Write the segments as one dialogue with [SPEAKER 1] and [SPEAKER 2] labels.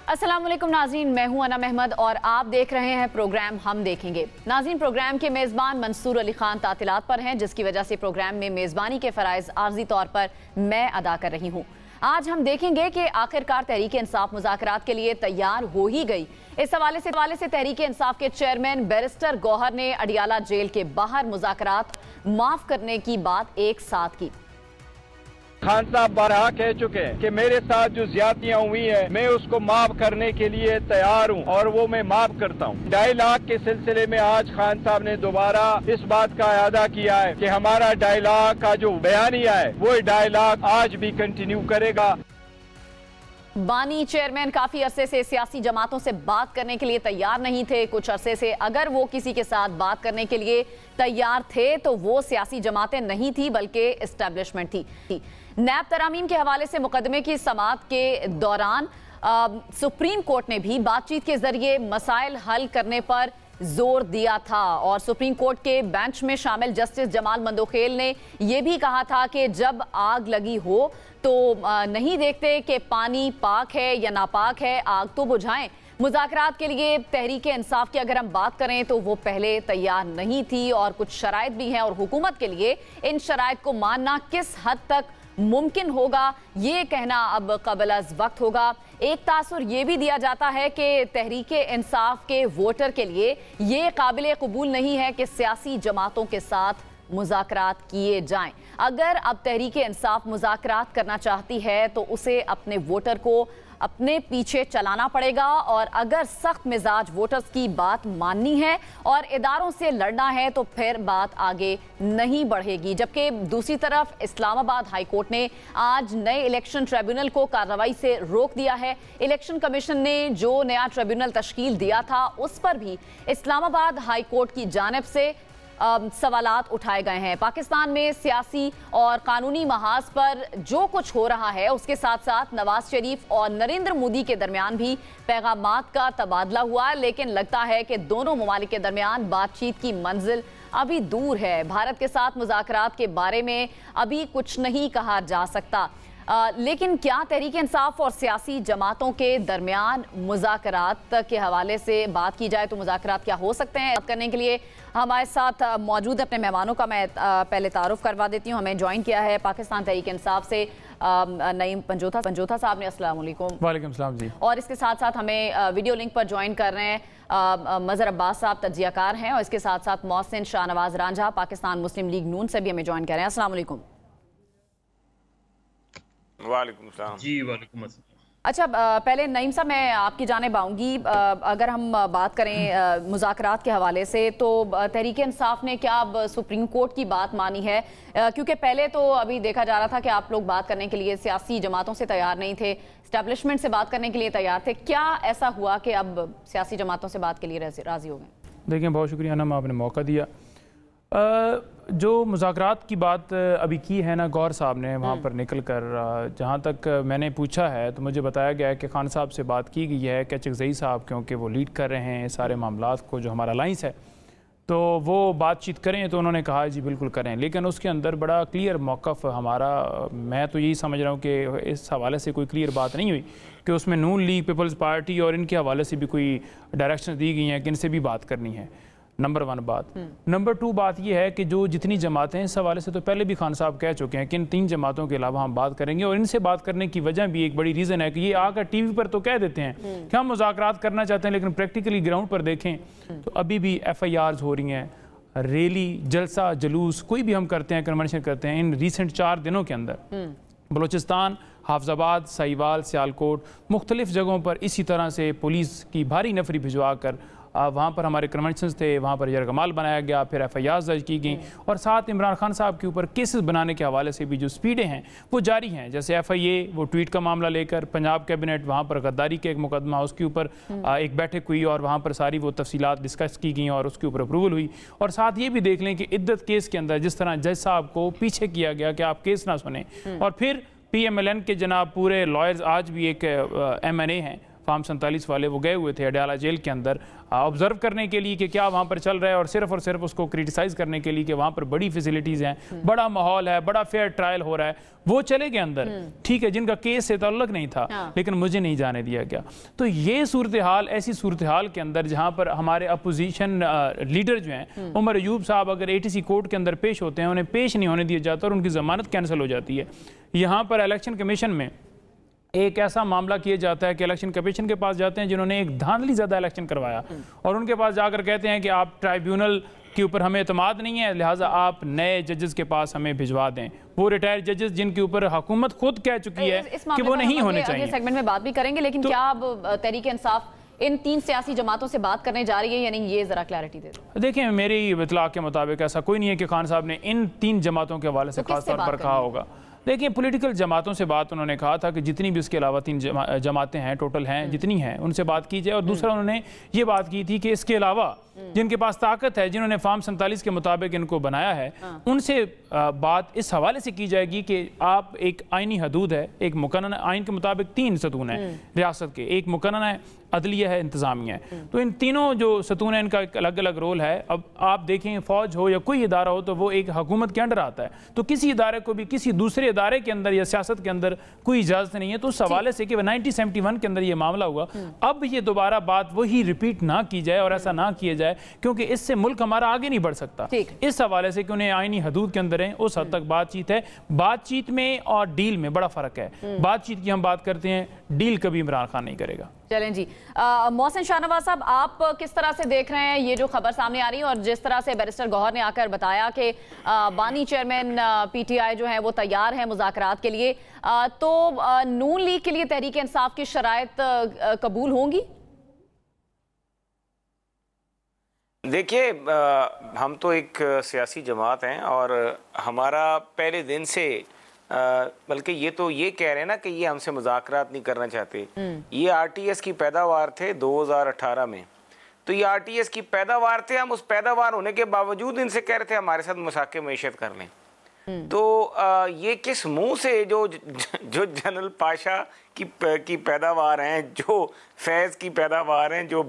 [SPEAKER 1] अस्सलाम वालेकुम नाज़रीन, मैं हूं अनम अहमद और आप देख रहे हैं प्रोग्राम हम देखेंगे। नाज़रीन, प्रोग्राम के मेज़बान मंसूर अली खान तातिलात पर हैं, जिसकी वजह से प्रोग्राम में मेज़बानी के फ़राइज़ आर्जी तौर पर मैं अदा कर रही हूं। आज हम देखेंगे कि आखिरकार तहरीक इंसाफ मुज़ाकरात के लिए तैयार हो ही गई। इस हवाले से तहरीक इंसाफ के चेयरमैन बैरिस्टर गौहर ने अडियाला जेल के बाहर मुज़ाकरात माफ़ करने की बात एक साथ की।
[SPEAKER 2] खान साहब बारहा कह चुके हैं कि मेरे साथ जो ज्यादतियां हुई है मैं उसको माफ करने के लिए तैयार हूं और वो मैं माफ करता हूं। 2.5 लाख के सिलसिले में आज खान साहब ने दोबारा इस बात का इरादा किया है कि हमारा 2.5 लाख का जो बयानिया है वो 2.5 लाख आज भी कंटिन्यू करेगा।
[SPEAKER 1] बानी चेयरमैन काफी अरसे से सियासी जमातों से बात करने के लिए तैयार नहीं थे। कुछ अरसे से अगर वो किसी के साथ बात करने के लिए तैयार थे तो वो सियासी जमातें नहीं थी बल्कि एस्टेब्लिशमेंट थी। नैब तरामीम के हवाले से मुकदमे की समाअत के दौरान सुप्रीम कोर्ट ने भी बातचीत के जरिए मसाइल हल करने पर जोर दिया था और सुप्रीम कोर्ट के बेंच में शामिल जस्टिस जमाल मंदोखेल ने यह भी कहा था कि जब आग लगी हो तो नहीं देखते कि पानी पाक है या नापाक है, आग तो बुझाएं। मुज़ाकरात के लिए तहरीक इंसाफ की अगर हम बात करें तो वो पहले तैयार नहीं थी और कुछ शराइत भी हैं और हुकूमत के लिए इन शराइत को मानना किस हद तक मुमकिन होगा ये कहना अब क़ब्ल अज़ वक्त होगा। एक तासुर ये भी दिया जाता है कि तहरीक इंसाफ के वोटर के लिए ये काबिल कबूल नहीं है कि सियासी जमातों के साथ मुज़ाकरात किए जाएं। अगर अब तहरीक इंसाफ मुज़ाकरात करना चाहती है तो उसे अपने वोटर को अपने पीछे चलाना पड़ेगा और अगर सख्त मिजाज वोटर्स की बात माननी है और इदारों से लड़ना है तो फिर बात आगे नहीं बढ़ेगी। जबकि दूसरी तरफ इस्लामाबाद हाई कोर्ट ने आज नए इलेक्शन ट्रिब्यूनल को कार्रवाई से रोक दिया है। इलेक्शन कमीशन ने जो नया ट्रिब्यूनल तश्कील दिया था उस पर भी इस्लामाबाद हाई कोर्ट की जानिब से सवालात उठाए गए हैं। पाकिस्तान में सियासी और कानूनी महाज पर जो कुछ हो रहा है उसके साथ साथ नवाज शरीफ और नरेंद्र मोदी के दरमियान भी पैगामात का तबादला हुआ, लेकिन लगता है कि दोनों ममालिक के दरमियान बातचीत की मंजिल अभी दूर है। भारत के साथ मुज़ाकरात के बारे में अभी कुछ नहीं कहा जा सकता, लेकिन क्या तहरीक इंसाफ और सियासी जमातों के दरमियान मुज़ाकरात के हवाले से बात की जाए तो मुज़ाकरात क्या हो सकते हैं? बात करने के लिए हमारे साथ मौजूद अपने मेहमानों का मैं पहले तारुफ करवा देती हूँ। हमें ज्वाइन किया है पाकिस्तान तहरीक इंसाफ से नईम पंजोथा साहब ने। अस्सलाम वालेकुम।
[SPEAKER 3] वालेकुम सलाम जी।
[SPEAKER 1] और इसके साथ साथ हमें वीडियो लिंक पर ज्वाइन कर रहे हैं मज़हर अब्बास साहब, तज्जियाकार हैं, और इसके साथ साथ मोहसिन शाहनवाज रांझा पाकिस्तान मुस्लिम लीग नून से भी हमें ज्वाइन कर रहे हैं। अस्सलाम वालेकुम।
[SPEAKER 4] वालेकुम सलाम
[SPEAKER 5] जी। वालेकुम अस्सलाम।
[SPEAKER 1] अच्छा, पहले नईम साहब मैं आपकी जानिब आऊँगी। अगर हम बात करें मुज़ाकरात के हवाले से तो तहरीक इंसाफ ने क्या अब सुप्रीम कोर्ट की बात मानी है? क्योंकि पहले तो अभी देखा जा रहा था कि आप लोग बात करने के लिए सियासी जमातों से तैयार नहीं थे, इस्टेब्लिशमेंट से बात करने के लिए तैयार थे। क्या ऐसा हुआ कि अब सियासी जमातों से बात के लिए राज़ी हो गए?
[SPEAKER 3] देखिए, बहुत शुक्रिया ना, आपने मौका दिया। जो मुज़ाकरात की बात अभी की है ना गौर साहब ने वहाँ पर निकल कर, जहाँ तक मैंने पूछा है तो मुझे बताया गया है कि खान साहब से बात की गई है, चकज़ई साहब, क्योंकि वो लीड कर रहे हैं सारे मामलात को, जो हमारा अलाइंस है, तो वो बातचीत करें। तो उन्होंने कहा जी बिल्कुल करें, लेकिन उसके अंदर बड़ा क्लियर मौक़िफ़ हमारा, मैं तो यही समझ रहा हूँ कि इस हवाले से कोई क्लियर बात नहीं हुई कि उसमें नून लीग, पीपल्स पार्टी और इनके हवाले से भी कोई डायरेक्शन दी गई हैं कि इनसे भी बात करनी है। नंबर 1 बात। नंबर 2 बात यह है कि जो जितनी जमातें हैं इस हवाले से तो पहले भी खान साहब कह चुके हैं कि इन 3 जमातों के अलावा हम बात करेंगे, और इनसे बात करने की वजह भी एक बड़ी रीज़न है कि ये आकर टीवी पर तो कह देते हैं कि हम मुज़ाकरात करना चाहते हैं, लेकिन प्रैक्टिकली ग्राउंड पर देखें तो अभी भी FIRs हो रही हैं, रैली, जलसा, जुलूस, कोई भी हम करते हैं, कन्वेंशन करते हैं, इन रिसेंट 4 दिनों के अंदर बलूचिस्तान, हाफजाबाद, साहिवाल, सियालकोट, मुख्तलिफ जगहों पर इसी तरह से पुलिस की भारी नफरी भिजवा कर वहाँ पर हमारे कन्वेंशन थे, वहाँ पर यरगमाल बनाया गया, फिर FIRs दर्ज की गई, और साथ इमरान खान साहब के ऊपर केसेस बनाने के हवाले से भी जो स्पीडें हैं वो जारी हैं। जैसे FIA वो ट्वीट का मामला लेकर पंजाब कैबिनेट, वहाँ पर गद्दारी के एक मुकदमा, उसके ऊपर एक बैठक हुई और वहाँ पर सारी वो तफसीलात डिस्कस की गई और उसके ऊपर अप्रूवल हुई। और साथ ये भी देख लें कि इद्दत केस के अंदर जिस तरह जज साहब को पीछे किया गया कि आप केस ना सुने, और फिर PMLN के जनाब पूरे लॉयर्स आज भी एक MNA हैं फार्म 47 वाले, वो गए हुए थे अडयाला जेल के अंदर ऑब्जर्व करने के लिए कि क्या वहाँ पर चल रहा है, और सिर्फ उसको क्रिटिसाइज़ करने के लिए कि वहाँ पर बड़ी फैसिलिटीज़ हैं, बड़ा माहौल है, बड़ा फेयर ट्रायल हो रहा है, वो चले गए अंदर। ठीक है, जिनका केस से ताल्लुक नहीं था, लेकिन मुझे नहीं जाने दिया गया। तो ये सूरत हाल, ऐसी सूरत हाल के अंदर जहाँ पर हमारे अपोजिशन लीडर जो हैं, उमर अयूब साहब अगर ATC कोर्ट के अंदर पेश होते हैं, उन्हें पेश नहीं होने दिया जाता और उनकी ज़मानत कैंसिल हो जाती है। यहाँ पर इलेक्शन कमीशन में एक ऐसा मामला किया जाता है कि इलेक्शन कमीशन के पास जाते हैं जिन्होंने एक धांधली ज़्यादा इलेक्शन करवाया, और उनके पास जाकर कहते हैं कि आप ट्राइब्यूनल के ऊपर हमें एतमाद नहीं है, लिहाजा आप नए जजेस के पास हमें भिजवा दें। वो रिटायर्ड जजेस जिनके ऊपर हुकूमत खुद कह चुकी है कि वो नहीं होने चाहिए।
[SPEAKER 1] सेगमेंट में बात भी करेंगे, लेकिन क्या अब तहरीक इंसाफ इन 3 सियासी जमातों से बात करने जा रही है या नहीं, ये जरा क्लैरिटी दे दो।
[SPEAKER 3] देखिए, मेरी इत्तला के मुताबिक ऐसा कोई नहीं है कि खान साहब ने इन 3 जमातों के हवाले से खास तौर पर कहा होगा। देखिए, पॉलिटिकल जमातों से बात उन्होंने कहा था कि जितनी भी उसके अलावा 3 जमातें हैं, टोटल हैं जितनी हैं, उनसे बात की जाए। और दूसरा उन्होंने ये बात की थी कि इसके अलावा जिनके पास ताकत है, जिन्होंने फार्म 47 के मुताबिक इनको बनाया है, उनसे बात इस हवाले से की जाएगी कि आप एक आइनी हदूद है, एक मुकन्नन आइन के मुताबिक 3 सतून है रियासत के, एक मुकन्नन है, अदलिया है, इंतजामिया है। तो इन तीनों जो सतून है, इनका एक अलग अलग रोल है। अब आप देखें, फौज हो या कोई इदारा हो, तो वो एक हुकूमत के अंडर आता है, तो किसी इदारे को भी किसी दूसरे इदारे के अंदर या सियासत के अंदर कोई इजाजत नहीं है। तो उस हवाले से कि 1971 के अंदर ये मामला हुआ, अब ये दोबारा बात वही रिपीट ना की जाए और ऐसा ना किया जाए, क्योंकि इससे मुल्क हमारा आगे नहीं बढ़ सकता। इस हवाले से कि उन्हें आईनी हदूद के अंदर है, उस हद तक बातचीत है। बातचीत में और डील में बड़ा फर्क है। बातचीत की हम बात करते हैं, डील कभी इमरान खान नहीं करेगा।
[SPEAKER 1] चलें जी, मोहसिन शाहनवाज साहब, आप किस तरह से देख रहे हैं ये जो खबर सामने आ रही है, और जिस तरह से बैरिस्टर गौहर ने आकर बताया कि बानी चेयरमैन PTI जो है वो तैयार है मुज़ाकरात के लिए, तो नून लीग के लिए तहरीक इंसाफ की शराइत कबूल होंगी?
[SPEAKER 4] देखिए, हम तो एक सियासी जमात हैं और हमारा पहले दिन से बल्कि ये तो ये कह रहे हैं ना कि ये हमसे मुज़ाकरात नहीं करना चाहते। ये RTS की पैदावार थे 2018 में, तो ये RTS की पैदावार थे। हम उस पैदावार होने के बावजूद इनसे कह रहे थे हमारे साथ मुशाके मईशत कर लें। तो ये किस मुंह से जो जनरल पाशा की पैदावार हैं, जो फैज़ की पैदावार हैं, जो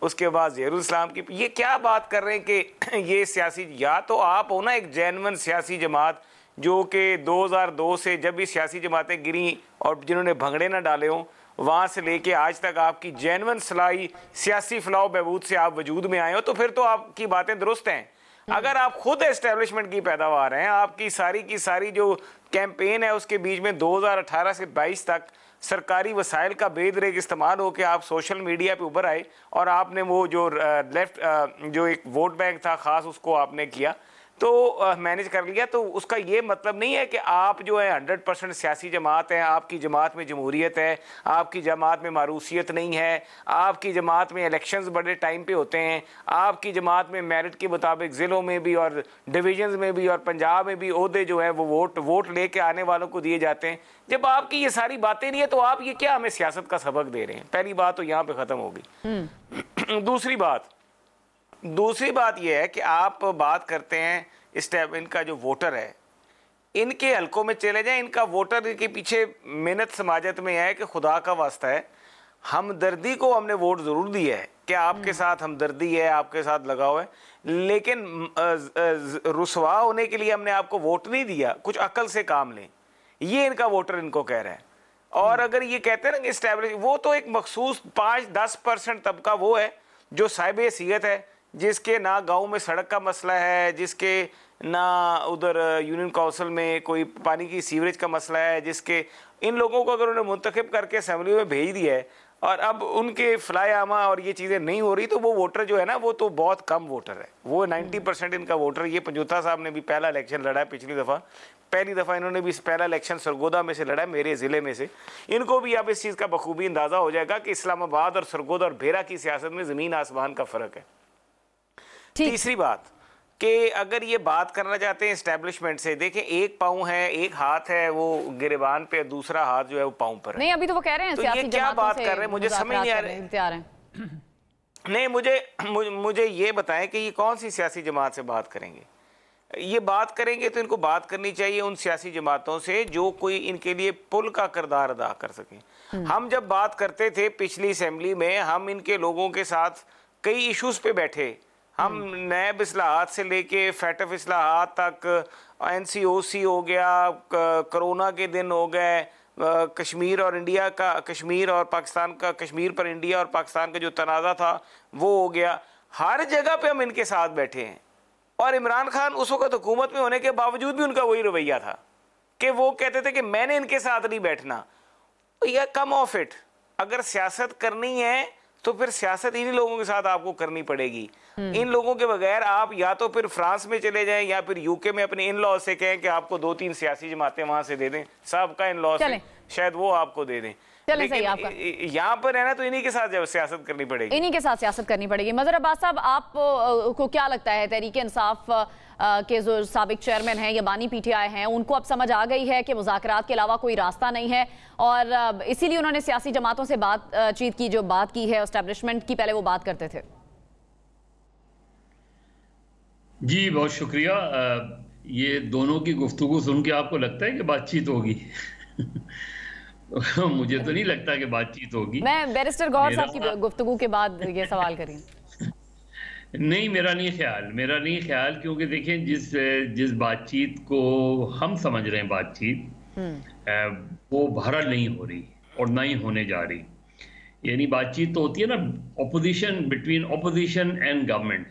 [SPEAKER 4] उसके बाद ज़हीरुल-इस्लाम की, ये क्या बात कर रहे हैं कि ये सियासी, या तो आप हो ना एक जेन्युइन सियासी जमात जो कि 2002 से जब भी सियासी जमातें गिरी और जिन्होंने भंगड़े ना डाले हों, वहाँ से लेके आज तक आपकी जेन्युइन सलाई सियासी फलाह बहबूद से आप वजूद में आए हो, तो फिर तो आपकी बातें दुरुस्त हैं। अगर आप खुद एस्टेब्लिशमेंट की पैदावार हैं, आपकी सारी की सारी जो कैंपेन है उसके बीच में 2018 से 22 तक सरकारी वसाइल का बेदरेक इस्तेमाल हो के आप सोशल मीडिया पे उभर आए और आपने वो जो लेफ्ट जो एक वोट बैंक था ख़ास, उसको आपने किया, तो मैनेज कर लिया। तो उसका ये मतलब नहीं है कि आप जो है 100% सियासी जमात हैं, आपकी जमात में जमहूरियत है, आपकी जमात में मारूसियत नहीं है, आपकी जमात में इलेक्शंस बड़े टाइम पे होते हैं, आपकी जमात में मेरिट के मुताबिक ज़िलों में भी और डिवीजन्स में भी और पंजाब में भी ओहदे जो है वो वोट लेके आने वालों को दिए जाते हैं। जब आपकी ये सारी बातें नहीं है तो आप ये क्या हमें सियासत का सबक दे रहे हैं? पहली बात तो यहाँ पर ख़त्म होगी। दूसरी बात यह है कि आप बात करते हैं इनका जो वोटर है, इनके हलकों में चले जाएं, इनका वोटर के पीछे मेहनत समाजत में है कि खुदा का वास्ता है, हमदर्दी को हमने वोट ज़रूर दिया है कि आपके साथ हमदर्दी है, आपके साथ लगाव है, लेकिन रुसवा होने के लिए हमने आपको वोट नहीं दिया, कुछ अकल से काम लें, ये इनका वोटर इनको कह रहा है। और अगर ये कहते हैं ना कि इस्टेब्लिश, वो तो एक मखसूस 5-10% तबका वो है जो साहिब हैसियत है, जिसके ना गांव में सड़क का मसला है, जिसके ना उधर यूनियन काउंसिल में कोई पानी की सीवरेज का मसला है, जिसके इन लोगों को अगर उन्होंने मुंतखब करके असेंबली में भेज दिया है और अब उनके फ्लाई आमा और ये चीज़ें नहीं हो रही, तो वो वोटर जो है ना वो तो बहुत कम वोटर है, वो 90% इनका वोटर। ये पंजोथा साहब ने भी पहला इलेक्शन लड़ा है पिछली दफ़ा, पहली दफ़ा इन्होंने भी पहला इलेक्शन सरगोदा में से लड़ा है, मेरे ज़िले में से। इनको भी अब इस चीज़ का बखूबी अंदाज़ा हो जाएगा कि इस्लामाबाद और सरगोदा और भेरा की सियासत में ज़मीन आसमान का फ़र्क है। तीसरी बात कि अगर ये बात करना चाहते हैं इस्टेब्लिशमेंट से, देखें एक पाँव है, एक हाथ है वो गिरेबान पे, दूसरा हाथ जो है वो पाँव पर है।
[SPEAKER 1] नहीं, अभी तो वो कह रहे हैं
[SPEAKER 4] तो ये क्या बात कर रहे हैं, मुझे समझ नहीं आ रहा है। नहीं, मुझे ये बताएं कि ये कौन सी सियासी जमात से बात करेंगे? ये बात करेंगे तो इनको बात करनी चाहिए उन सियासी जमातों से जो कोई इनके लिए पुल का किरदार अदा कर सके। हम जब बात करते थे पिछली असेंबली में, हम इनके लोगों के साथ कई इश्यूज पे बैठे। हम नैब इस्लाहात से लेके फैटफ इस्लाहात तक, NCOC हो गया, कोरोना के दिन हो गए, कश्मीर और इंडिया का, कश्मीर और पाकिस्तान का, कश्मीर पर इंडिया और पाकिस्तान का जो तनाज़ा था वो हो गया। हर जगह पे हम इनके साथ बैठे हैं। और इमरान खान उस वक्त हुकूमत में होने के बावजूद भी उनका वही रवैया था कि वो कहते थे कि मैंने इनके साथ नहीं बैठना। तो यह कम ऑफ इट, अगर सियासत करनी है तो फिर सियासत इन्हीं लोगों के साथ आपको करनी पड़ेगी। इन लोगों के बगैर आप या तो फिर फ्रांस में चले जाएं या फिर यूके में अपने इन लॉ से कहें कि आपको 2-3 सियासी जमातें वहां से दे दें, साहब का इन लॉ से शायद वो आपको दे दें। लेकिन यहाँ पर है ना, तो इन्हीं के साथ जब सियासत करनी पड़ेगी, इन्हीं के साथ सियासत करनी पड़ेगी। मजहर अब्बास साहब, आप को क्या लगता है तहरीक इंसाफ के जो साबिक चेयरमैन हैं या बानी PTI हैं, उनको अब समझ आ गई है कि मुज़ाकरात के अलावा कोई रास्ता नहीं है और इसीलिए उन्होंने सियासी जमातों से बातचीत की, जो बात की है एस्टेब्लिशमेंट की, पहले वो बात करते थे?
[SPEAKER 5] जी बहुत शुक्रिया। ये दोनों की गुफ्तगू सुन के आपको लगता है कि बातचीत होगी? मुझे तो नहीं लगता कि बातचीत होगी।
[SPEAKER 1] मैं बैरिस्टर गौहर साहब की गुफ्तगू के बाद ये सवाल करी।
[SPEAKER 5] नहीं, मेरा नहीं ख्याल, क्योंकि देखें जिस बातचीत को हम समझ रहे हैं बातचीत, वो बहरहाल नहीं हो रही और ना ही होने जा रही। यानी बातचीत तो होती है ना, opposition, between opposition and government,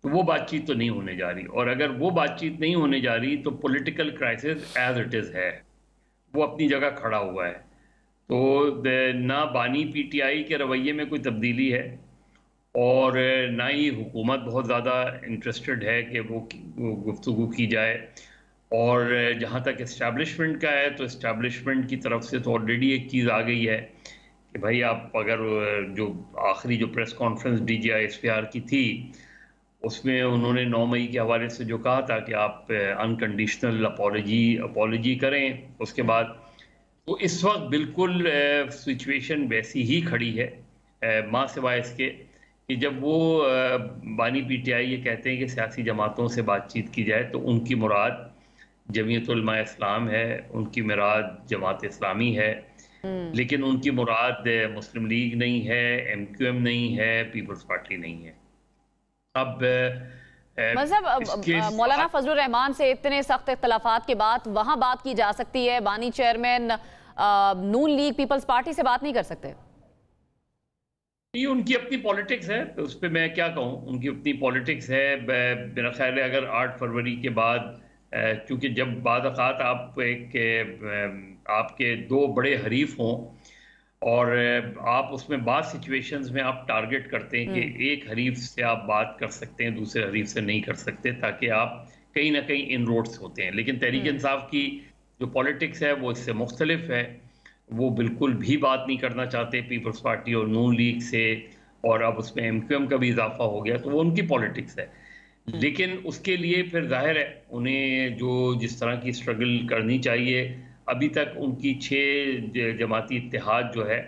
[SPEAKER 5] तो वो बातचीत तो नहीं होने जा रही। और अगर वो बातचीत नहीं होने जा रही तो political crisis as it is है, वो अपनी जगह खड़ा हुआ है। तो ना बानी PTI के रवैये में कोई तब्दीली है और ना ही हुकूमत बहुत ज़्यादा इंटरेस्टेड है कि वो गुफ्तगू की जाए। और जहाँ तक इस्टेब्लिशमेंट का है, तो इस्टेब्लिशमेंट की तरफ से तो ऑलरेडी एक चीज़ आ गई है कि भाई आप अगर जो आखिरी जो प्रेस कॉन्फ्रेंस DGI SPR की थी, उसमें उन्होंने 9 मई के हवाले से जो कहा था कि आप अनकंडीशनल अपॉलजी करें, उसके बाद तो इस वक्त बिल्कुल सिचुएशन वैसी ही खड़ी है, माँ सिवाय इसके कि जब वो बानी PTI ये कहते हैं कि सियासी जमातों से बातचीत की जाए, तो उनकी मुराद जमीयत उलमा इस्लाम है, उनकी मुराद जमात इस्लामी है, लेकिन उनकी मुराद मुस्लिम लीग नहीं है, MQM नहीं है, पीपल्स पार्टी नहीं है। अब
[SPEAKER 1] मतलब मौलाना फजलुर रहमान से इतने सख्त इख्तलाफात के बाद वहां बात की जा सकती है, बानी चेयरमैन नून लीग पीपल्स पार्टी से बात नहीं कर सकते?
[SPEAKER 5] ये उनकी अपनी पॉलिटिक्स है, तो उस पर मैं क्या कहूँ, उनकी अपनी पॉलिटिक्स है। मेरा ख्याल है अगर 8 फरवरी के बाद, क्योंकि जब बाद औक़ात आपके 2 बड़े हरीफ हों और आप उसमें बाद सिचुएशंस में आप टारगेट करते हैं कि एक हरीफ से आप बात कर सकते हैं, दूसरे हरीफ से नहीं कर सकते, ताकि आप कहीं ना कहीं इन रोड्स होते हैं। लेकिन तहरीक इंसाफ की जो पॉलिटिक्स है वो इससे मुख्तलिफ है। वो बिल्कुल भी बात नहीं करना चाहते पीपल्स पार्टी और नून लीग से, और अब उसमें MQM का भी इजाफा हो गया, तो वो उनकी पॉलिटिक्स है। लेकिन उसके लिए फिर जाहिर है उन्हें जो जिस तरह की स्ट्रगल करनी चाहिए, अभी तक उनकी 6 जमाती इत्तेहाद जो है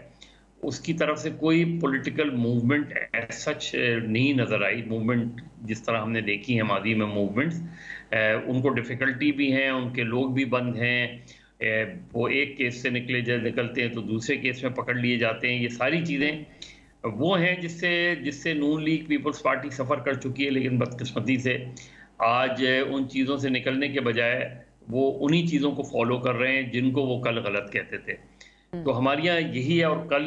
[SPEAKER 5] उसकी तरफ से कोई पॉलिटिकल मूवमेंट एज सच नहीं नज़र आई। मूवमेंट जिस तरह हमने देखी है मादी में मूवमेंट्स, उनको डिफ़िकल्टी भी हैं, उनके लोग भी बंद हैं, वो एक केस से निकलते हैं तो दूसरे केस में पकड़ लिए जाते हैं। ये सारी चीज़ें वो हैं जिससे नून लीग पीपल्स पार्टी सफ़र कर चुकी है, लेकिन बदकिस्मती से आज उन चीज़ों से निकलने के बजाय वो उन्हीं चीज़ों को फॉलो कर रहे हैं जिनको वो कल गलत कहते थे। तो हमारे यहाँ यही है, और कल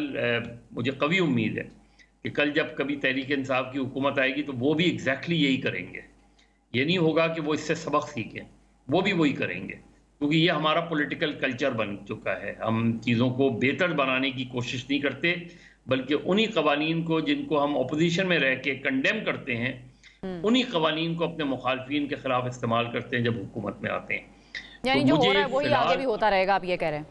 [SPEAKER 5] मुझे कभी उम्मीद है कि कल जब कभी तहरीक इंसाफ की हुकूमत आएगी तो वो भी एग्जैक्टली यही करेंगे। ये नहीं होगा कि वो इससे सबक सीखें, वो भी वही करेंगे, क्योंकि ये हमारा पॉलिटिकल कल्चर बन चुका है। हम चीज़ों को बेहतर बनाने की कोशिश नहीं करते, बल्कि उन्हीं कवानीन को जिनको हम अपोजिशन में रह के कंडेम करते हैं, उन्हीं कवानीन को अपने मुखालफिन के खिलाफ इस्तेमाल करते हैं जब हुकूमत में आते हैं।
[SPEAKER 1] यानी
[SPEAKER 5] तो
[SPEAKER 1] जो हो रहा है वही आगे भी होता रहेगा, आप ये कह रहे हैं?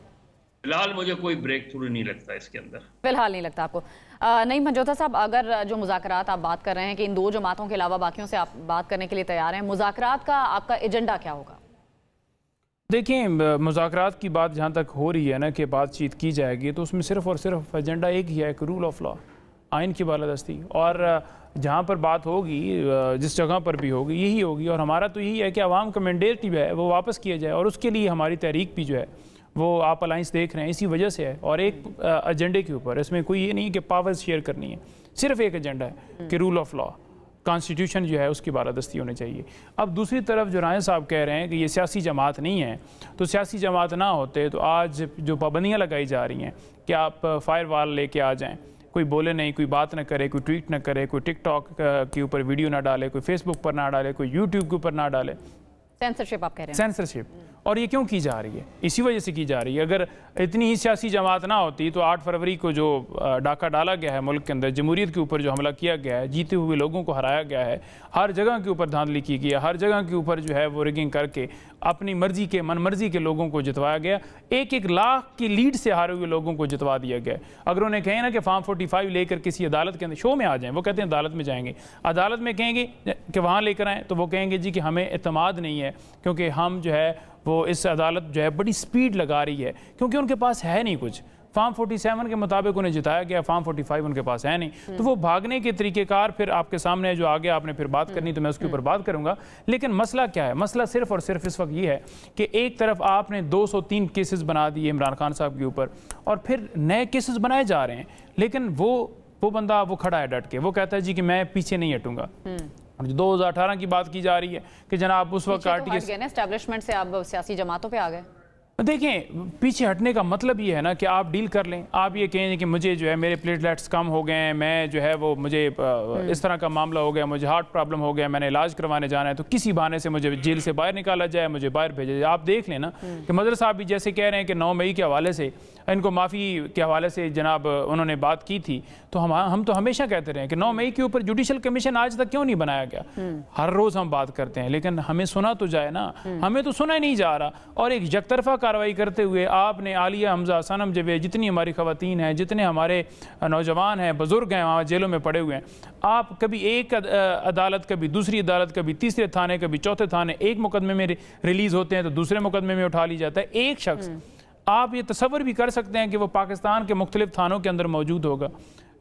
[SPEAKER 5] फिलहाल मुझे कोई ब्रेक थ्रू नहीं लगता इसके अंदर।
[SPEAKER 1] फिलहाल नहीं लगता आपको? नहीं मंजोता साहब, अगर जो मुज़ाकरात आप बात कर रहे हैं कि इन 2 जमातों के अलावा बाकियों से आप बात करने के लिए तैयार हैं, मुज़ाकरात का आपका एजेंडा क्या होगा?
[SPEAKER 3] देखिए, मुज़ाकरात की बात जहाँ तक हो रही है ना कि बातचीत की जाएगी, तो उसमें सिर्फ़ और सिर्फ एजेंडा एक ही है, एक रूल ऑफ लॉ। आइन की बालादस्ती, और जहाँ पर बात होगी, जिस जगह पर भी होगी यही होगी। और हमारा तो यही है कि आवाम का मैंडेट जो है वो वापस किया जाए, और उसके लिए हमारी तहरीक भी जो है वो आप अलाइंस देख रहे हैं इसी वजह से है। और एक एजेंडे के ऊपर, इसमें कोई ये नहीं है कि पावर्स शेयर करनी है, सिर्फ एक एजेंडा है कि रूल ऑफ लॉ, कॉन्स्टिट्यूशन जो है उसकी बालादस्ती होनी चाहिए। अब दूसरी तरफ जो राय साहब कह रहे हैं कि ये सियासी जमात नहीं है, तो सियासी जमात ना होते तो आज जो पाबंदियाँ लगाई जा रही हैं कि आप फायर वाल लेके आ जाएँ, कोई बोले नहीं, कोई बात ना करे, कोई ट्वीट ना करे, कोई टिकटॉक के ऊपर वीडियो ना डाले, कोई फेसबुक पर ना डाले, कोई यूट्यूब के ऊपर ना डाले,
[SPEAKER 1] सेंसरशिप आप कह रहे हैं।
[SPEAKER 3] सेंसरशिप। और ये क्यों की जा रही है? इसी वजह से की जा रही है। अगर इतनी ही सियासी जमात ना होती तो 8 फरवरी को जो डाका डाला गया है मुल्क के अंदर, जमहूरियत के ऊपर जो हमला किया गया है, जीते हुए लोगों को हराया गया है, हर जगह के ऊपर धांधली की गई है, हर जगह के ऊपर जो है वो रिगिंग करके अपनी मर्जी के, मनमर्जी के लोगों को जितवाया गया, 1-1 लाख की लीड से हारे हुए लोगों को जितवा दिया गया। अगर उन्हें कहें ना कि फॉर्म 45 लेकर किसी अदालत के अंदर शो में आ जाएं, वो कहते हैं अदालत में जाएंगे, अदालत में कहेंगे कि वहाँ लेकर आएँ, तो वो कहेंगे जी कि हमें एतमाद नहीं है, क्योंकि हम जो है वो इस अदालत जो है बड़ी स्पीड लगा रही है, क्योंकि उनके पास है नहीं कुछ। फॉर्म 47 के मुताबिक उन्हें जिताया गया, फॉर्म 45 उनके पास है नहीं। तो वो भागने के तरीक़ेकार फिर आपके सामने है, जो आगे आपने फिर बात करनी तो मैं उसके ऊपर बात करूंगा। लेकिन मसला क्या है? मसला सिर्फ और सिर्फ इस वक्त ये है कि एक तरफ आपने 203 केसेस बना दिए इमरान खान साहब के ऊपर, और फिर नए केसेस बनाए जा रहे हैं, लेकिन वो बंदा वो खड़ा है डट के, वो कहता है जी कि मैं पीछे नहीं हटूंगा। 2018 की बात की जा रही है कि जनाब उस वक्त
[SPEAKER 1] एस्टैब्लिशमेंट से आप सियासी जमातों पे आ गए।
[SPEAKER 3] देखें, पीछे हटने का मतलब ये है ना कि आप डील कर लें। आप ये कहें कि मुझे जो है मेरे प्लेटलेट्स कम हो गए हैं, मैं जो है वो मुझे इस तरह का मामला हो गया, मुझे हार्ट प्रॉब्लम हो गया, मैंने इलाज करवाने जाना है, तो किसी बहाने से मुझे जेल से बाहर निकाला जाए, मुझे बाहर भेजा जाए। आप देख लें ना कि मदर साहब भी जैसे कह रहे हैं कि 9 मई के हवाले से, इनको माफ़ी के हवाले से जनाब उन्होंने बात की थी, तो हम तो हमेशा कहते रहे कि 9 मई के ऊपर जुडिशल कमीशन आज तक क्यों नहीं बनाया गया। हर रोज़ हम बात करते हैं, लेकिन हमें सुना तो जाए ना, हमें तो सुना ही नहीं जा रहा। और एक यकतरफा कार्रवाई करते हुए आपने आलिया हमजा, सनम जवेद, जितनी हमारी ख़वातीन हैं, जितने हमारे नौजवान हैं, बुज़ुर्ग हैं, वहाँ जेलों में पड़े हुए हैं, आप कभी एक अदालत, कभी दूसरी अदालत, कभी तीसरे थाने, कभी चौथे थाने, एक मुकदमे में रिलीज़ होते हैं तो दूसरे मुकदमे में उठा ली जाता है एक शख्स। आप ये तसव्वुर भी कर सकते हैं कि वो पाकिस्तान के मुख्तलिफ थानों के अंदर मौजूद होगा।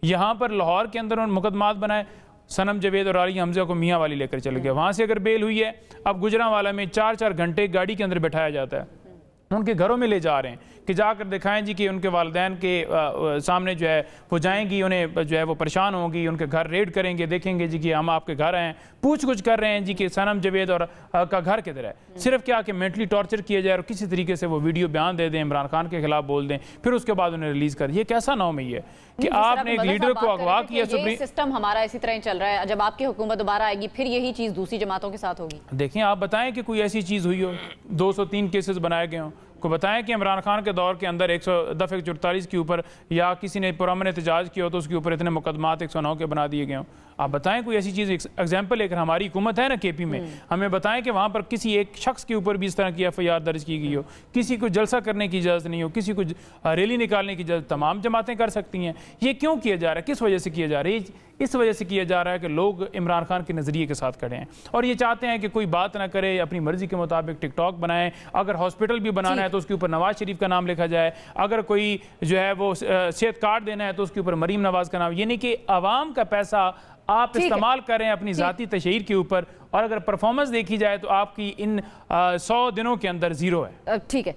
[SPEAKER 3] यहाँ पर लाहौर के अंदर उन्होंने मुकदमात बनाए, सनम जवेद और आलिया हमजा को मियाँ वाली लेकर चले गए, वहाँ से अगर बेल हुई है, अब गुजरांवाला में 4-4 घंटे गाड़ी के अंदर बैठाया जाता है, उनके घरों में ले जा रहे हैं कि जाकर दिखाएं जी कि उनके वालिदैन के सामने जो है वो जाएंगी, उन्हें जो है वो परेशान होंगी, उनके घर रेड करेंगे, देखेंगे जी कि हम आपके घर आए हैं, पूछ कुछ कर रहे हैं जी कि सनम जवेद और का घर किधर है। सिर्फ क्या कि मेंटली टॉर्चर किया जाए और किसी तरीके से वो वीडियो बयान दे दें, इमरान खान के खिलाफ बोल दें, फिर उसके बाद उन्हें रिलीज कर। ये कैसा 9 मई है कि आपने एक लीडर को अगवा किया।
[SPEAKER 1] सुप्रीम सिस्टम हमारा इसी तरह चल रहा है, जब आपकी हुकूमत दोबारा आएगी फिर यही चीज़ दूसरी जमातों के साथ होगी।
[SPEAKER 3] देखें, आप बताएं कि कोई ऐसी चीज़ हुई हो, 203 केसेस बनाए गए हों, को बताएं कि इमरान खान के दौर के अंदर 144 के ऊपर या किसी ने पुरअमन एहतजाज किया हो तो उसके ऊपर इतने मुकदमात 109 के बना दिए गए हों। आप बताएं कोई ऐसी चीज़, एग्जाम्पल लेकर हमारी हुकूमत है ना केपी में, हमें बताएं कि वहाँ पर किसी एक शख्स के ऊपर भी इस तरह की FIR दर्ज की गई हो, किसी को जलसा करने की इजाज़त नहीं हो, किसी को रैली निकालने की इजाज़त तमाम जमातें कर सकती हैं। ये क्यों किया जा रहा है? किस वजह से किया जा रहा है? इस वजह से किया जा रहा है कि लोग इमरान खान के नज़रिए के साथ खड़े हैं और ये चाहते हैं कि कोई बात ना करे, अपनी मर्जी के मुताबिक टिकटॉक बनाए। अगर हॉस्पिटल भी बनाना है तो उसके ऊपर नवाज शरीफ का नाम लिखा जाए, अगर कोई जो है वो सेहत कार्ड देना है तो उसके ऊपर मरीम नवाज का नाम, यानी कि आवाम का पैसा आप इस्तेमाल करें अपनी ज़ाती तशहीर के ऊपर, और अगर परफॉर्मेंस देखी जाए तो आपकी इन 100 दिनों के अंदर ज़ीरो है।
[SPEAKER 1] ठीक है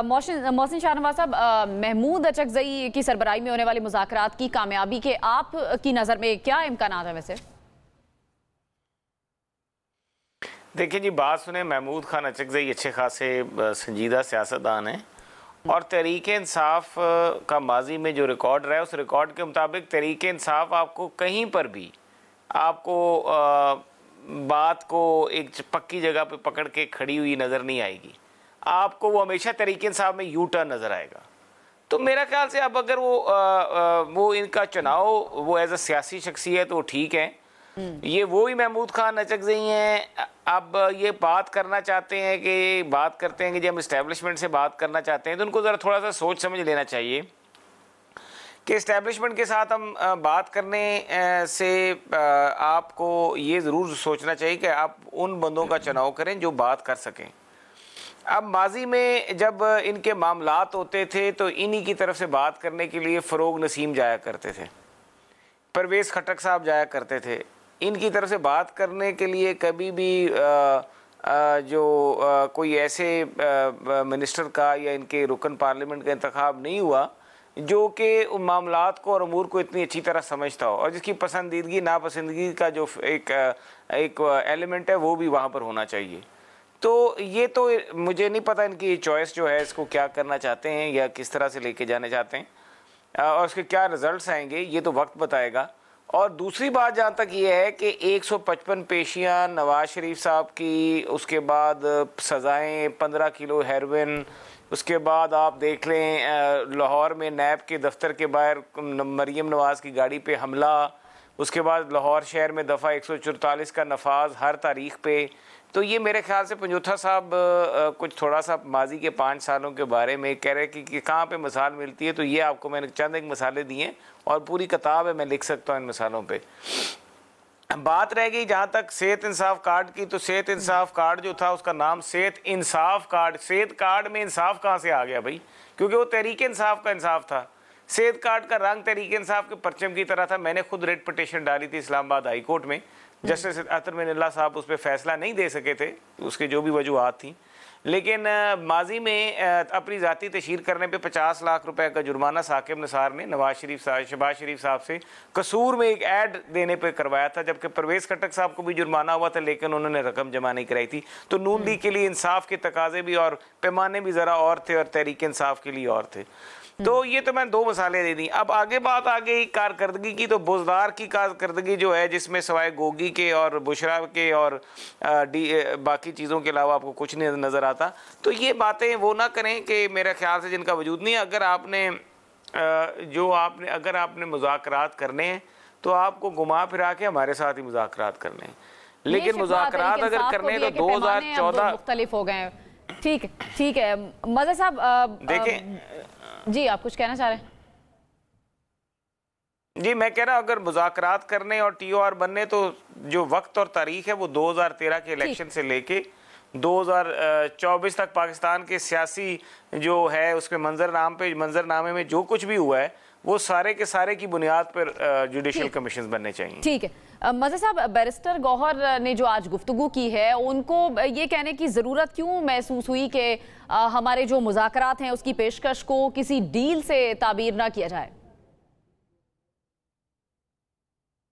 [SPEAKER 1] मोहसिन शाहनवाज साहब, महमूद अचकज़ई की सरबराही में होने वाले मुज़ाकरात की कामयाबी के आप की नज़र में क्या इम्कान है? वैसे
[SPEAKER 4] देखिए जी, बात सुने, महमूद खान अचकज़ई अच्छे खासे संजीदा सियासतदान हैं और तहरीक इंसाफ का माजी में जो रिकॉर्ड रहा है उस रिकॉर्ड के मुताबिक तहरीक इंसाफ आपको कहीं पर भी आपको बात को एक पक्की जगह पे पकड़ के खड़ी हुई नज़र नहीं आएगी। आपको वो हमेशा तहरीक इंसाफ में यू टर्न नज़र आएगा। तो मेरा ख्याल से अब अगर वो इनका चुनाव वो एज अ सियासी शख्सियत तो ठीक है, ये वो ही महमूद खान अचकज़ई हैं। अब ये बात करना चाहते हैं कि बात करते हैं कि जब हम इस्टेब्लिशमेंट से बात करना चाहते हैं तो उनको ज़रा थोड़ा सा सोच समझ लेना चाहिए कि इस्टेब्लिशमेंट के साथ हम बात करने से आपको ये ज़रूर सोचना चाहिए कि आप उन बंदों का चुनाव करें जो बात कर सकें। अब माजी में जब इनके मामलात होते थे तो इन्हीं की तरफ से बात करने के लिए फ़रोग नसीम जाया करते थे। परवेज़ खट्टक साहब जाया करते थे, इनकी तरफ से बात करने के लिए कभी भी कोई ऐसे मिनिस्टर का या इनके रुकन पार्लियामेंट का इंतखाब नहीं हुआ जो कि उन मामलात को और अमूर को इतनी अच्छी तरह समझता हो और जिसकी पसंदीदगी नापसंदगी का जो एक एलिमेंट है वो भी वहाँ पर होना चाहिए। तो ये तो मुझे नहीं पता इनकी चॉइस जो है इसको क्या करना चाहते हैं या किस तरह से लेके जाने चाहते हैं और उसके क्या रिजल्ट्स आएंगे ये तो वक्त बताएगा। और दूसरी बात जहाँ तक ये है कि 155 पेशियाँ नवाज शरीफ साहब की, उसके बाद सज़ाएँ 15 किलो हेरोइन, उसके बाद आप देख लें लाहौर में नैब के दफ्तर के बाहर मरीम नवाज़ की गाड़ी पे हमला, उसके बाद लाहौर शहर में दफ़ा 144 का नफाज हर तारीख पे। तो ये मेरे ख्याल से पंजोथा साहब कुछ थोड़ा सा माजी के 5 सालों के बारे में कह रहे हैं कि कहाँ पे मिसाल मिलती है। तो ये आपको मैंने चंद एक मिसालें दी हैं और पूरी किताब है, मैं लिख सकता हूँ इन मिसालों पे। बात रह गई जहाँ तक सेहत इंसाफ कार्ड की, तो सेहत इंसाफ कार्ड जो था उसका नाम सेहत इंसाफ कार्ड, सेहत कार्ड में इंसाफ कहाँ से आ गया भाई, क्योंकि वो तहरीक इंसाफ का इंसाफ था। सेहत कार्ड का रंग तहरीक इंसाफ के परचम की तरह था। मैंने खुद रेड पिटीशन डाली थी इस्लामाबाद हाई कोर्ट में, जस्टिस अतर मिनल्ला साहब उस पर फैसला नहीं दे सके थे, उसके जो भी वजूहात थी, लेकिन माजी में अपनी ज़ाती तशहीर करने पे 50 लाख रुपए का जुर्माना साकिब निसार ने शहबाज शरीफ साहब से कसूर में एक ऐड देने पे करवाया था, जबकि परवेज़ खट्टक साहब को भी जुर्माना हुआ था लेकिन उन्होंने रकम जमा नहीं कराई थी। तो नून लीग के लिए इंसाफ के तकाजे भी और पैमाने भी ज़रा और थे और तहरीक इंसाफ के लिए और थे। तो ये तो मैंने 2 मिसालें दे दी। अब आगे बात आ गई कारकर्दगी की, तो बुज़दार की कारकर्दगी जो है जिसमें सवाए गोगी के और बुशरा के और बाकी चीज़ों के अलावा आपको कुछ नहीं नज़र आता। तो ये बातें वो ना करें कि मेरे ख्याल से जिनका वजूद नहीं है। अगर आपने मुज़ाकरात करने हैं तो आपको घुमा फिरा के हमारे साथ ही मुज़ाकरात करने हैं, लेकिन मुज़ाकरात अगर करने तो 2014
[SPEAKER 1] मुख्तलिफ हो गए। ठीक है मज़हर साहब,
[SPEAKER 4] देखें
[SPEAKER 1] जी आप कुछ कहना चाह रहे हैं?
[SPEAKER 4] जी मैं कह रहा हूँ अगर मुज़ाकरात करने और TOR बनने तो जो वक्त और तारीख है वो 2013 के इलेक्शन से लेके 2024 तक पाकिस्तान के सियासी जो है उसमें मंजरनामे में जो कुछ भी हुआ है वो सारे के सारे की बुनियाद पर जुडिशल कमीशन बनने चाहिए।
[SPEAKER 1] ठीक है मज़हर साहब, बैरिस्टर गौहर ने जो आज गुफ्तगू की है उनको ये कहने की ज़रूरत क्यों महसूस हुई कि हमारे जो मुज़ाकरात हैं उसकी पेशकश को किसी डील से ताबीर ना किया जाए?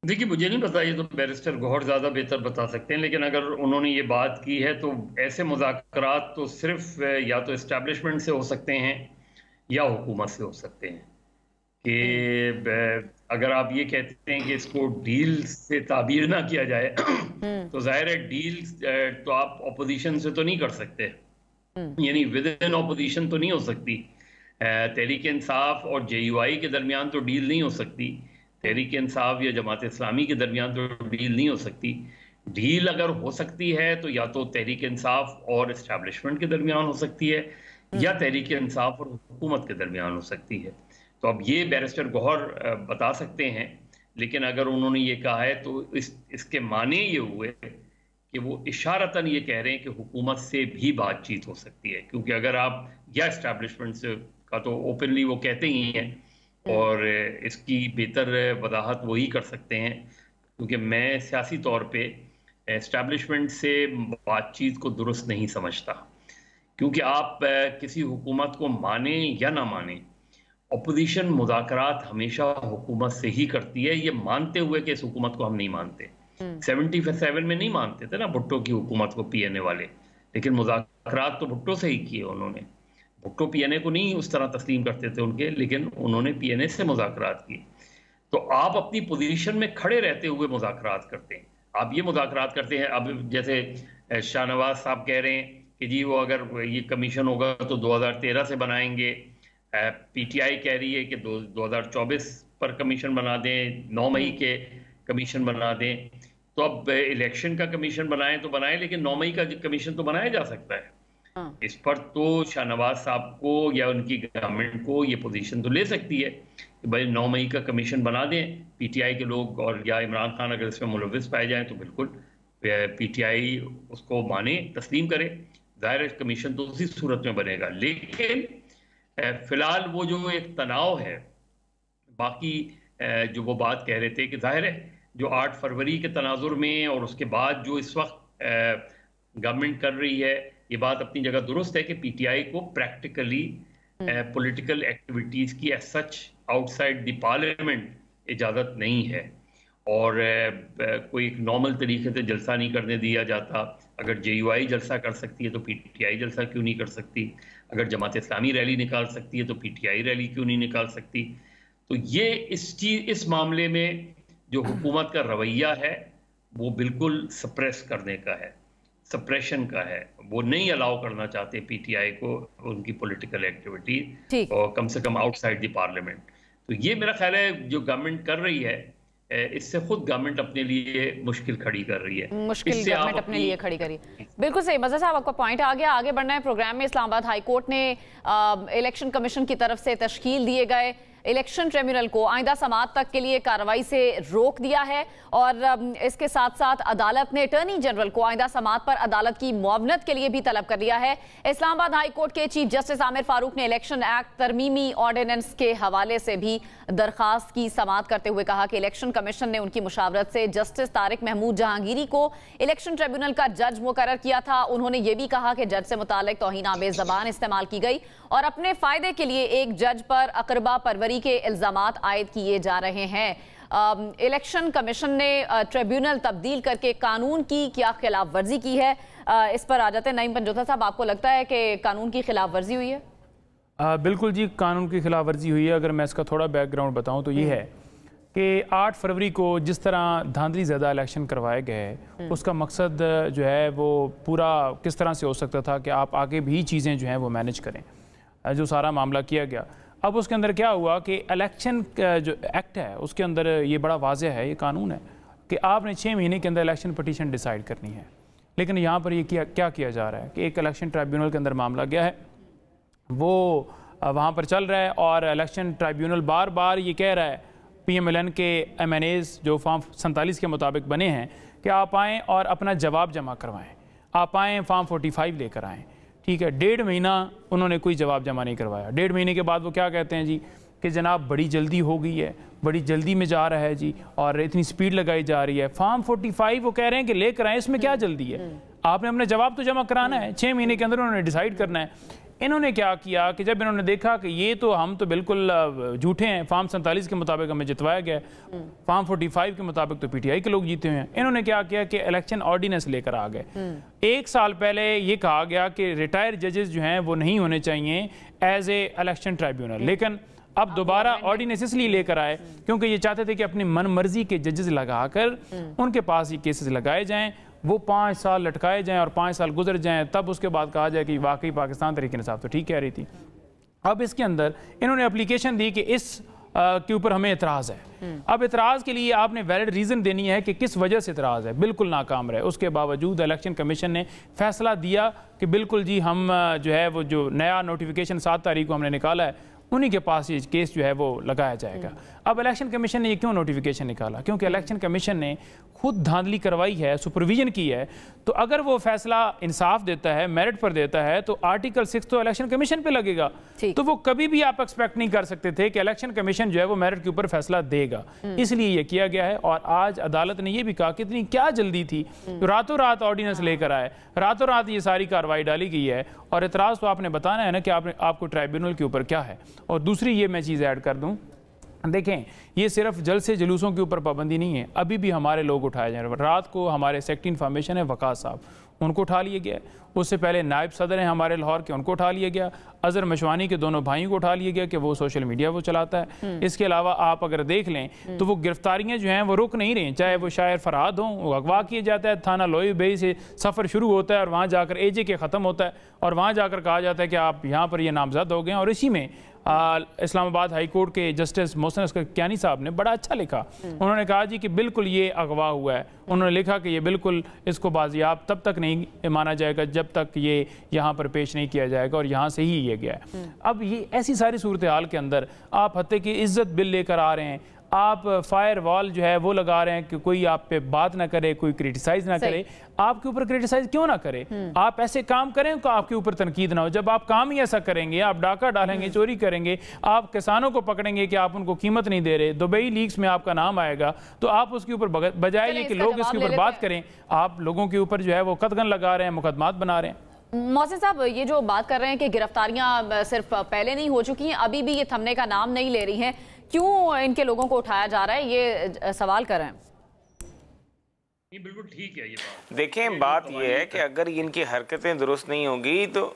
[SPEAKER 5] देखिए मुझे नहीं पता, ये तो बैरिस्टर गौहर ज़्यादा बेहतर बता सकते हैं, लेकिन अगर उन्होंने ये बात की है तो ऐसे मुज़ाकरात तो सिर्फ या तो इस्टेब्लिशमेंट से हो सकते हैं या हुकूमत से हो सकते हैं। कि अगर आप ये कहते हैं कि इसको डील से ताबीर ना किया जाए तो जाहिर है डील तो आप अपोजिशन से तो नहीं कर सकते, यानी विद इन अपोजिशन तो नहीं हो सकती। तहरीक इंसाफ और JUI के दरमियान तो डील नहीं हो सकती, तहरीक इंसाफ या जमात इस्लामी के दरमियान तो डील नहीं हो सकती। डील अगर हो सकती है तो या तो तहरीक इंसाफ और इस्टेब्लिशमेंट के दरमियान हो सकती है या तहरीक इंसाफ और हुकूमत के दरमियान हो सकती है। तो अब ये बैरिस्टर गौहर बता सकते हैं, लेकिन अगर उन्होंने ये कहा है तो इसके माने ये हुए कि वो इशारतन ये कह रहे हैं कि हुकूमत से भी बातचीत हो सकती है, क्योंकि अगर आप या इस्टेब्लिशमेंट से का तो ओपनली वो कहते ही हैं और इसकी बेहतर वजाहत वही कर सकते हैं, क्योंकि मैं सियासी तौर पे इस्टेब्लिशमेंट से बातचीत को दुरुस्त नहीं समझता, क्योंकि आप किसी हुकूमत को माने या ना माने अपोजिशन मुज़ाकरात हमेशा हुकूमत से ही करती है, ये मानते हुए कि इस हुकूमत को हम नहीं मानते। 77 में नहीं मानते थे ना भुट्टो की हुकूमत को PNA वाले, लेकिन मुज़ाकरात तो भुट्टो से ही किए उन्होंने। भुट्टो PNA को नहीं उस तरह तस्लीम करते थे उनके, लेकिन उन्होंने PNA से मुज़ाकरात किए। तो आप अपनी पोजीशन में खड़े रहते हुए मुज़ाकरात करते हैं। आप ये मुज़ाकरात करते हैं, अब जैसे शाहनवाज साहब कह रहे हैं कि जी वो अगर ये कमीशन होगा तो 2013 से बनाएंगे, PTI कह रही है कि 2024 पर कमीशन बना दें, 9 मई के कमीशन बना दें। तो अब इलेक्शन का कमीशन बनाएं तो बनाएं, लेकिन 9 मई का कमीशन तो बनाया जा सकता है। इस पर तो शाहनवाज साहब को या उनकी गवर्नमेंट को ये पोजीशन तो ले सकती है कि भाई 9 मई का कमीशन बना दें। PTI के लोग और या इमरान खान अगर इसमें मुलविस पाए जाएं तो बिल्कुल PTI उसको माने, तस्लीम करे। ज़ाहिर है कमीशन तो उसी सूरत में बनेगा, लेकिन फिलहाल वो जो एक तनाव है बाकी जो वो बात कह रहे थे कि जाहिर है जो 8 फरवरी के तनाजुर में और उसके बाद जो इस वक्त गवर्नमेंट कर रही है, ये बात अपनी जगह दुरुस्त है कि पीटीआई को प्रैक्टिकली पॉलिटिकल एक्टिविटीज़ की as such outside the parliament इजाज़त नहीं है, और कोई एक नॉर्मल तरीके से जलसा नहीं करने दिया जाता। अगर JUI जलसा कर सकती है तो PTI जलसा क्यों नहीं कर सकती? अगर जमात इस्लामी रैली निकाल सकती है तो PTI रैली क्यों नहीं निकाल सकती? तो ये इस मामले में जो हुकूमत का रवैया है वो बिल्कुल सप्रेस करने का है, सप्रेशन का है। वो नहीं अलाउ करना चाहते PTI को उनकी पॉलिटिकल एक्टिविटी, और कम से कम आउटसाइड द पार्लियामेंट। तो ये मेरा ख्याल है जो गवर्नमेंट कर रही है, इससे खुद गवर्नमेंट अपने लिए मुश्किल खड़ी कर रही है।
[SPEAKER 1] मुश्किल गवर्नमेंट अपने लिए खड़ी करी। बिल्कुल सही मज़ा साहब, आपका पॉइंट आ गया। आगे बढ़ना है प्रोग्राम में। इस्लामाबाद हाई कोर्ट ने इलेक्शन कमीशन की तरफ से तश्कील दिए गए इलेक्शन ट्रिब्यूनल को आइंदा समाअत तक के लिए कार्रवाई से रोक दिया है, और इसके साथ साथ अदालत ने अटॉर्नी जनरल को आइंदा समाअत पर अदालत की मुआवनत के लिए भी तलब कर दिया है। इस्लामाबाद हाई कोर्ट के चीफ जस्टिस आमिर फारूक ने इलेक्शन एक्ट तरमीमी ऑर्डिनेंस के हवाले से भी दरखास्त की समाअत करते हुए कहा कि इलेक्शन कमीशन ने उनकी मुशावरत से जस्टिस तारिक महमूद जहांगीरी को इलेक्शन ट्रिब्यूनल का जज मुकर्रर किया था। उन्होंने ये भी कहा कि जज से मुतालिक तौहीन-आमेज़ ज़बान इस्तेमाल की गई और अपने फायदे के लिए एक जज पर अकरबा परवरी के इल्जामात आयद किए जा रहे हैं। इलेक्शन कमीशन ने ट्रिब्यूनल तब्दील करके कानून की क्या खिलाफ वर्जी की है, इस पर आ जाते हैं। नईम पंजोथा साहब, आपको लगता है कि कानून की खिलाफ वर्जी हुई है?
[SPEAKER 3] बिल्कुल जी, कानून की खिलाफ वर्जी हुई है। अगर मैं इसका थोड़ा बैकग्राउंड बताऊं तो ये है कि 8 फरवरी को जिस तरह धांधली ज़्यादा इलेक्शन करवाए गए, उसका मकसद जो है वो पूरा किस तरह से हो सकता था कि आप आगे भी चीज़ें जो हैं वो मैनेज करें, जो सारा मामला किया गया। अब उसके अंदर क्या हुआ कि इलेक्शन जो एक्ट है उसके अंदर ये बड़ा वाज़ेह है, ये कानून है कि आपने 6 महीने के अंदर इलेक्शन पटिशन डिसाइड करनी है। लेकिन यहाँ पर ये क्या किया जा रहा है कि एक इलेक्शन ट्राइब्यूनल के अंदर मामला गया है, वो वहाँ पर चल रहा है, और इलेक्शन ट्राइब्यूनल बार बार ये कह रहा है PMLN के MNAs जो फॉर्म 47 के मुताबिक बने हैं कि आप आएँ और अपना जवाब जमा करवाएँ, आप आएँ फॉर्म 45 लेकर आएँ। ठीक है, 1.5 महीना उन्होंने कोई जवाब जमा नहीं करवाया। 1.5 महीने के बाद वो क्या कहते हैं जी कि जनाब बड़ी जल्दी हो गई है, बड़ी जल्दी में जा रहा है जी, और इतनी स्पीड लगाई जा रही है। फॉर्म 45 वो कह रहे हैं कि लेकर आए, इसमें क्या जल्दी है? आपने अपना जवाब तो जमा कराना है, 6 महीने के अंदर उन्होंने डिसाइड करना है। इन्होंने क्या किया कि जब इन्होंने देखा कि ये तो हम तो बिल्कुल झूठे हैं, फॉर्म 47 के मुताबिक हमें जितवाया गया, फॉर्म 45 के मुताबिक तो PTI के लोग जीते हुए हैं, इन्होंने क्या किया कि इलेक्शन ऑर्डिनेंस लेकर आ गए। 1 साल पहले ये कहा गया कि रिटायर्ड जजेस जो हैं वो नहीं होने चाहिए एज ए इलेक्शन ट्राइब्यूनल, लेकिन अब दोबारा ऑर्डिनेंस इसलिए लेकर आए क्योंकि ये चाहते थे कि अपनी मन मर्जी के जजेस लगाकर उनके पास ये केसेस लगाए जाएं, वो 5 साल लटकाए जाएं और 5 साल गुजर जाएं, तब उसके बाद कहा जाए कि वाकई पाकिस्तान तहरीक इंसाफ तो ठीक कह रही थी। अब इसके अंदर इन्होंने एप्लीकेशन दी कि इस के ऊपर हमें एतराज़ है। अब एतराज़ के लिए आपने वैलिड रीज़न देनी है कि किस वजह से एतराज़ है। बिल्कुल नाकाम रहे, उसके बावजूद इलेक्शन कमीशन ने फैसला दिया कि बिल्कुल जी हम जो है वो जो नया नोटिफिकेशन 7 तारीख को हमने निकाला है उन्हीं के पास ये केस जो है वो लगाया जाएगा। अब इलेक्शन कमीशन ने ये क्यों नोटिफिकेशन निकाला? क्योंकि इलेक्शन कमीशन ने खुद धांधली करवाई है, सुपरविजन की है, तो अगर वो फैसला इंसाफ देता है, मेरिट पर देता है, तो आर्टिकल 6 तो इलेक्शन कमीशन पे लगेगा। तो वो कभी भी आप एक्सपेक्ट नहीं कर सकते थे कि इलेक्शन कमीशन जो है वो मेरिट के ऊपर फैसला देगा, इसलिए ये किया गया है। और आज अदालत ने ये भी कहा कि इतनी क्या जल्दी थी, तो रातों रात ऑर्डिनेंस लेकर आए, रातों रात ये सारी कार्रवाई डाली गई है। और एतराज़ तो आपने बताना है ना कि आपको ट्राइब्यूनल के ऊपर क्या है। और दूसरी ये मैं चीज़ ऐड कर दूं, देखें ये सिर्फ जलसे जुलूसों के ऊपर पाबंदी नहीं है, अभी भी हमारे लोग उठाए जा रहे हैं। रात को हमारे सेक्रेटरी इन्फॉर्मेशन है वकास साहब, उनको उठा लिया गया। उससे पहले नायब सदर हैं हमारे लाहौर के, उनको उठा लिया गया। अजहर मशवानी के दोनों भाइयों को उठा लिया गया कि वो सोशल मीडिया वो चलाता है। इसके अलावा आप अगर देख लें तो वो गिरफ्तारियां जो हैं वो रुक नहीं रही, चाहे वो शायर फरहाद हों, वो अगवा किया जाता है, थाना लोई बेई से सफ़र शुरू होता है और वहाँ जाकर AJ के ख़त्म होता है, और वहाँ जाकर कहा जाता है कि आप यहाँ पर ये नामजद हो गए। और इसी में इस्लामाबाद हाई कोर्ट के जस्टिस मोहसिन अस्करियानी साहब ने बड़ा अच्छा लिखा। उन्होंने कहा जी कि बिल्कुल ये अगवा हुआ है। उन्होंने लिखा कि ये बिल्कुल इसको बाजियाब तब तक नहीं माना जाएगा जब तक ये यहाँ पर पेश नहीं किया जाएगा, और यहाँ से ही ये गया है। अब ये ऐसी सारी सूरत हाल के अंदर आप हत्ते की इज्जत बिल लेकर आ रहे हैं, आप फायर वॉल जो है वो लगा रहे हैं कि कोई आप पे बात ना करे, कोई क्रिटिसाइज ना करे। आपके ऊपर क्रिटिसाइज क्यों ना करे? आप ऐसे काम करें कि आपके ऊपर तनकीद ना हो। जब आप काम ही ऐसा करेंगे, आप डाका डालेंगे, चोरी करेंगे, आप किसानों को पकड़ेंगे कि आप उनको कीमत नहीं दे रहे, दुबई लीक्स में आपका नाम आएगा, तो आप उसके ऊपर बजाय ये कि लोग इसके ऊपर बात करें, आप लोगों के ऊपर जो है वो कतगन लगा रहे हैं, मुकदमात बना रहे हैं।
[SPEAKER 1] मोहसिन साहब, ये जो बात कर रहे हैं कि गिरफ्तारियां सिर्फ पहले नहीं हो चुकी हैं, अभी भी ये थमने का नाम नहीं ले रही हैं, क्यों इनके लोगों को उठाया जा रहा है, ये सवाल कर रहे हैं।
[SPEAKER 5] ये बिल्कुल ठीक है ये बात।
[SPEAKER 4] देखें, बात ये है कि अगर इनकी हरकतें दुरुस्त नहीं होंगी तो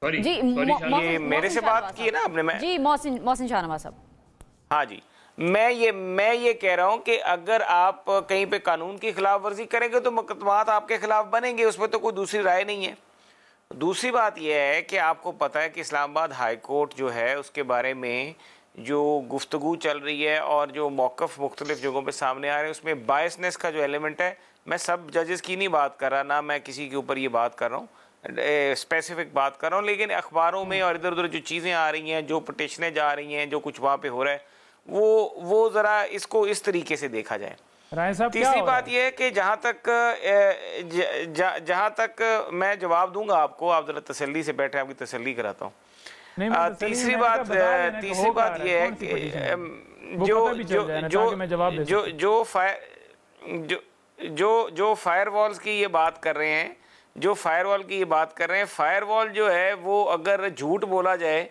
[SPEAKER 1] जी
[SPEAKER 4] ये मेरे से बात की है ना आपने,
[SPEAKER 1] जी मोहसिन शाहनवाज साहब।
[SPEAKER 4] हाँ जी, मैं ये कह रहा हूं कि अगर आप कहीं पे कानून की खिलाफ वर्जी करेंगे तो मुकदमात आपके खिलाफ बनेंगे, उसमें तो कोई दूसरी राय नहीं है। दूसरी बात यह है कि आपको पता है कि इस्लामाबाद हाई कोर्ट जो है उसके बारे में जो गुफ्तगू चल रही है और जो मौक़िफ़ मुख्तलिफ जगहों पे सामने आ रहे हैं, उसमें बायसनेस का जो एलिमेंट है, मैं सब जजेस की नहीं बात कर रहा, ना मैं किसी के ऊपर ये बात कर रहा हूँ, स्पेसिफिक बात कर रहा हूँ, लेकिन अखबारों में और इधर उधर जो चीज़ें आ रही हैं, जो पटिशनें जा रही हैं, जो कुछ वहाँ पे हो रहा है, वो ज़रा इसको इस तरीके से देखा जाए। तीसरी बात यह है कि जहाँ तक मैं जवाब दूंगा आपको, आप ज़रा तसल्ली से बैठे, आपकी तसल्ली कराता हूँ। तीसरी बात यह है कि जो फायरवॉल्स की ये बात कर रहे हैं, फायरवॉल जो है वो अगर झूठ बोला जाए,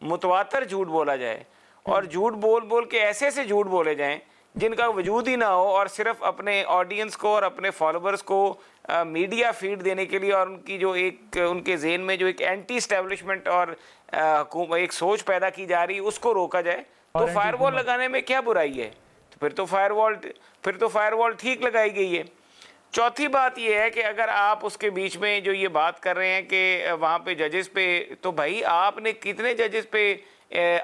[SPEAKER 4] मुतवातर झूठ बोला जाए और झूठ बोल के ऐसे झूठ बोले जाएं जिनका वजूद ही ना हो, और सिर्फ अपने ऑडियंस को और अपने फॉलोअर्स को मीडिया फीड देने के लिए और उनकी जो एक उनके जेहन में जो एक एंटी एस्टेब्लिशमेंट और एक सोच पैदा की जा रही है उसको रोका जाए, तो फायरवॉल लगाने में क्या बुराई है? तो फिर तो फायरवॉल ठीक लगाई गई है। चौथी बात यह है कि अगर आप उसके बीच में जो ये बात कर रहे हैं कि वहाँ पे जजेस पे, तो भाई आपने कितने जजेस पे,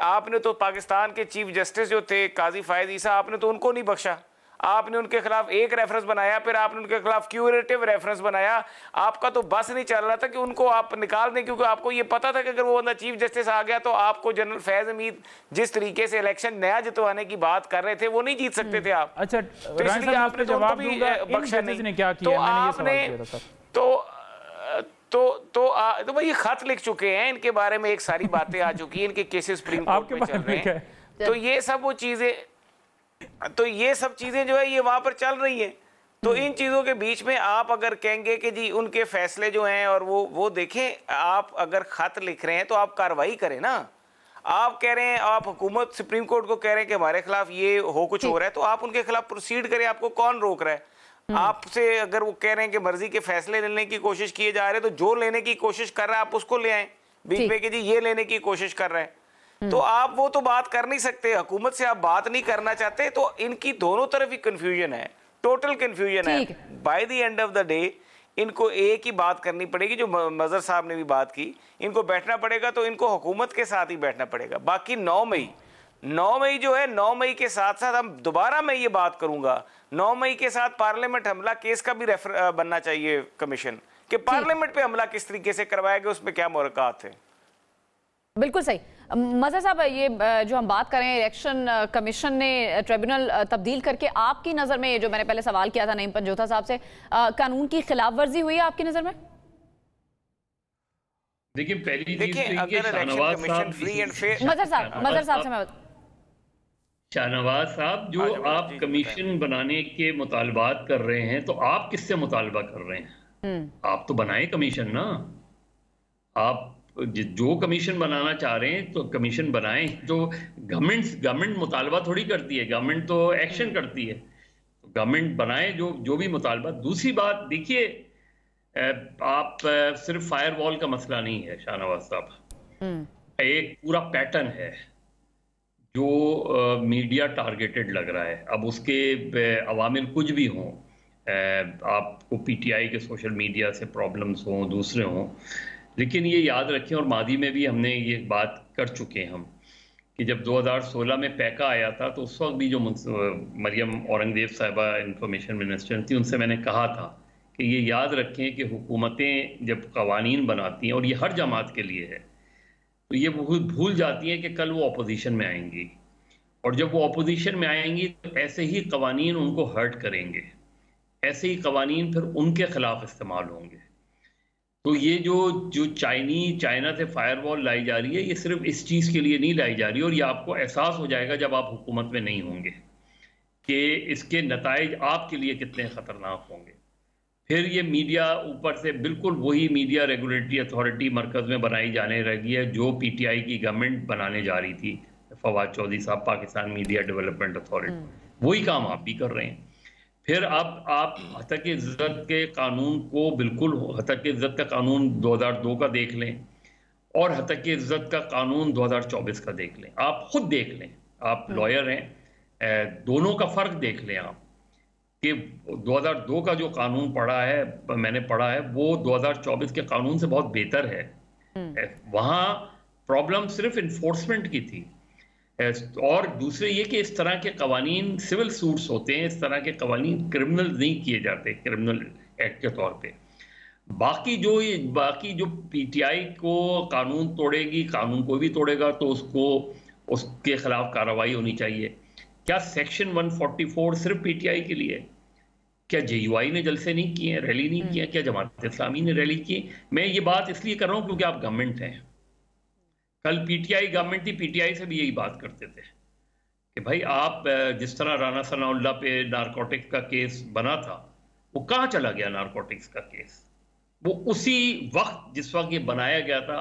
[SPEAKER 4] आपने तो पाकिस्तान के चीफ जस्टिस जो थे काजी फायद ईसा, आपने तो उनको नहीं बख्शा, आपने उनके खिलाफ एक रेफरेंस बनाया, फिर आपने उनके खिलाफ क्यूरेटिव रेफरेंस बनाया। आपका तो बस नहीं चल रहा था कि उनको आप निकाल दें, क्योंकि आपको ये पता था कि अगर वो बंदा चीफ जस्टिस आ गया तो आपको जनरल फैज हमीद जिस तरीके से इलेक्शन नया जितवाने की बात कर रहे थे वो नहीं जीत सकते थे आप।
[SPEAKER 3] अच्छा,
[SPEAKER 4] तो इसलिए आपने तो उनको भी बख्शा नहीं। तो आपने तो भाई ये खत लिख चुके हैं, इनके बारे में एक सारी बातें आ चुकी हैं, इनके केसेस सुप्रीम कोर्ट में चल रहे हैं, तो ये सब चीजें जो है ये वहां पर चल रही हैं। तो इन चीजों के बीच में आप अगर कहेंगे कि जी उनके फैसले जो हैं और वो देखें, आप अगर खत लिख रहे हैं तो आप कार्रवाई करें ना। आप कह रहे हैं, आप हुकूमत सुप्रीम कोर्ट को कह रहे हैं कि हमारे खिलाफ ये कुछ हो रहा है, तो आप उनके खिलाफ प्रोसीड करें, आपको कौन रोक रहा है? आपसे अगर वो कह रहे हैं कि मर्जी के फैसले लेने की कोशिश किए जा रहे हैं, तो जो लेने की कोशिश कर रहा है आप उसको ले आए बीच में कि जी ये लेने की कोशिश कर रहे हैं, तो आप वो तो बात कर नहीं सकते। हुकूमत से आप बात नहीं करना चाहते, तो इनकी दोनों तरफ ही कंफ्यूजन है, टोटल कंफ्यूजन है। By the end of the day इनको एक ही बात करनी पड़ेगी, जो मजहर साहब ने भी बात की, इनको बैठना पड़ेगा, तो इनको हुकूमत के साथ ही बैठना पड़ेगा। बाकी 9 मई जो है, 9 मई के साथ साथ हम दोबारा मैं ये बात करूंगा, 9 मई के साथ पार्लियामेंट हमला केस का भी बनना चाहिए कमीशन, कि पार्लियामेंट पे हमला किस तरीके से करवाया गया, उसमें क्या मुराकात थे।
[SPEAKER 1] बिल्कुल सही। मज़हर साहब, ये जो हम बात करें, इलेक्शन कमीशन ने ट्रिब्यूनल तब्दील करके आपकी नज़र में, जो मैंने पहले सवाल किया था नईम पंजोथा साहब से, कानून की खिलाफ वर्जी हुई है आपकी नज़र में?
[SPEAKER 5] देखिए, पहली चीज शाहनवाज साहब जो आप कमीशन बनाने के मुतालबात कर रहे हैं, तो आप किससे मुतालबा कर रहे हैं? आप तो बनाएं कमीशन ना। आप जो कमीशन बनाना चाह रहे हैं तो कमीशन बनाएं। जो गवर्नमेंट मुतालबा थोड़ी करती है, गवर्नमेंट तो एक्शन करती है। तो गवर्नमेंट बनाए जो भी मुतालबा। दूसरी बात देखिए, आप सिर्फ फायरवॉल का मसला नहीं है शाहनवाज साहब, एक पूरा पैटर्न है जो मीडिया टारगेटेड लग रहा है। अब उसके अवामिल कुछ भी हों, आपको पीटीआई के सोशल मीडिया से प्रॉब्लम्स हों, दूसरे हों, लेकिन ये याद रखें, और मादी में भी हमने ये बात कर चुके हैं हम, कि जब 2016 में पैका आया था तो उस वक्त भी जो मरियम औरंगजेब साहिबा इंफॉर्मेशन मिनिस्टर थी, उनसे मैंने कहा था कि ये याद रखें कि हुकूमतें जब कवानीन बनाती हैं, और ये हर जमात के लिए है, तो ये भूल जाती हैं कि कल वो अपोजिशन में आएंगी। और जब वो अपोजिशन में आएंगी तो ऐसे ही कवानीन उनको हर्ट करेंगे, ऐसे ही कवानीन फिर उनके खिलाफ इस्तेमाल होंगे। तो ये जो चाइना से फायरवॉल लाई जा रही है, ये सिर्फ इस चीज़ के लिए नहीं लाई जा रही, और ये आपको एहसास हो जाएगा जब आप हुकूमत में नहीं होंगे कि इसके नताइज आपके लिए कितने ख़तरनाक होंगे। फिर ये मीडिया ऊपर से बिल्कुल वही मीडिया रेगुलेटरी अथॉरिटी मरकज़ में बनाई जाने लगी है जो PTI की गवर्नमेंट बनाने जा रही थी, फवाद चौधरी साहब, पाकिस्तान मीडिया डेवलपमेंट अथॉरिटी, वही काम आप भी कर रहे हैं। फिर अब आप हतक इज़्ज़त के कानून को बिल्कुल, हतक इज़्ज़त का कानून 2002 का देख लें और हतक इज़्ज़त का कानून 2024 का देख लें, आप खुद देख लें, आप लॉयर हैं, दोनों का फ़र्क देख लें आप कि 2002 का जो कानून मैंने पढ़ा है वो 2024 के कानून से बहुत बेहतर है। वहाँ प्रॉब्लम सिर्फ इन्फोर्समेंट की थी, और दूसरे ये कि इस तरह के कवानीन सिविल सूट्स होते हैं, इस तरह के कवानीन क्रिमिनल नहीं किए जाते क्रिमिनल एक्ट के तौर पे। बाकी जो PTI को कानून तोड़ेगी, कानून को भी तोड़ेगा तो उसके खिलाफ कार्रवाई होनी चाहिए। क्या सेक्शन 144 सिर्फ PTI के लिए? क्या JUI ने जलसे नहीं किए, रैली नहीं किया? क्या जमात इस्लामी ने रैली की? मैं ये बात इसलिए कर रहा हूँ क्योंकि आप गवर्नमेंट हैं। कल PTI गवर्नमेंट थी, PTI से भी यही बात करते थे कि भाई आप जिस तरह राना सनाउल्लाह पे नारकोटिक्स का केस बना था, वो कहाँ चला गया नारकोटिक्स का केस? वो उसी वक्त जिस वक्त ये बनाया गया था,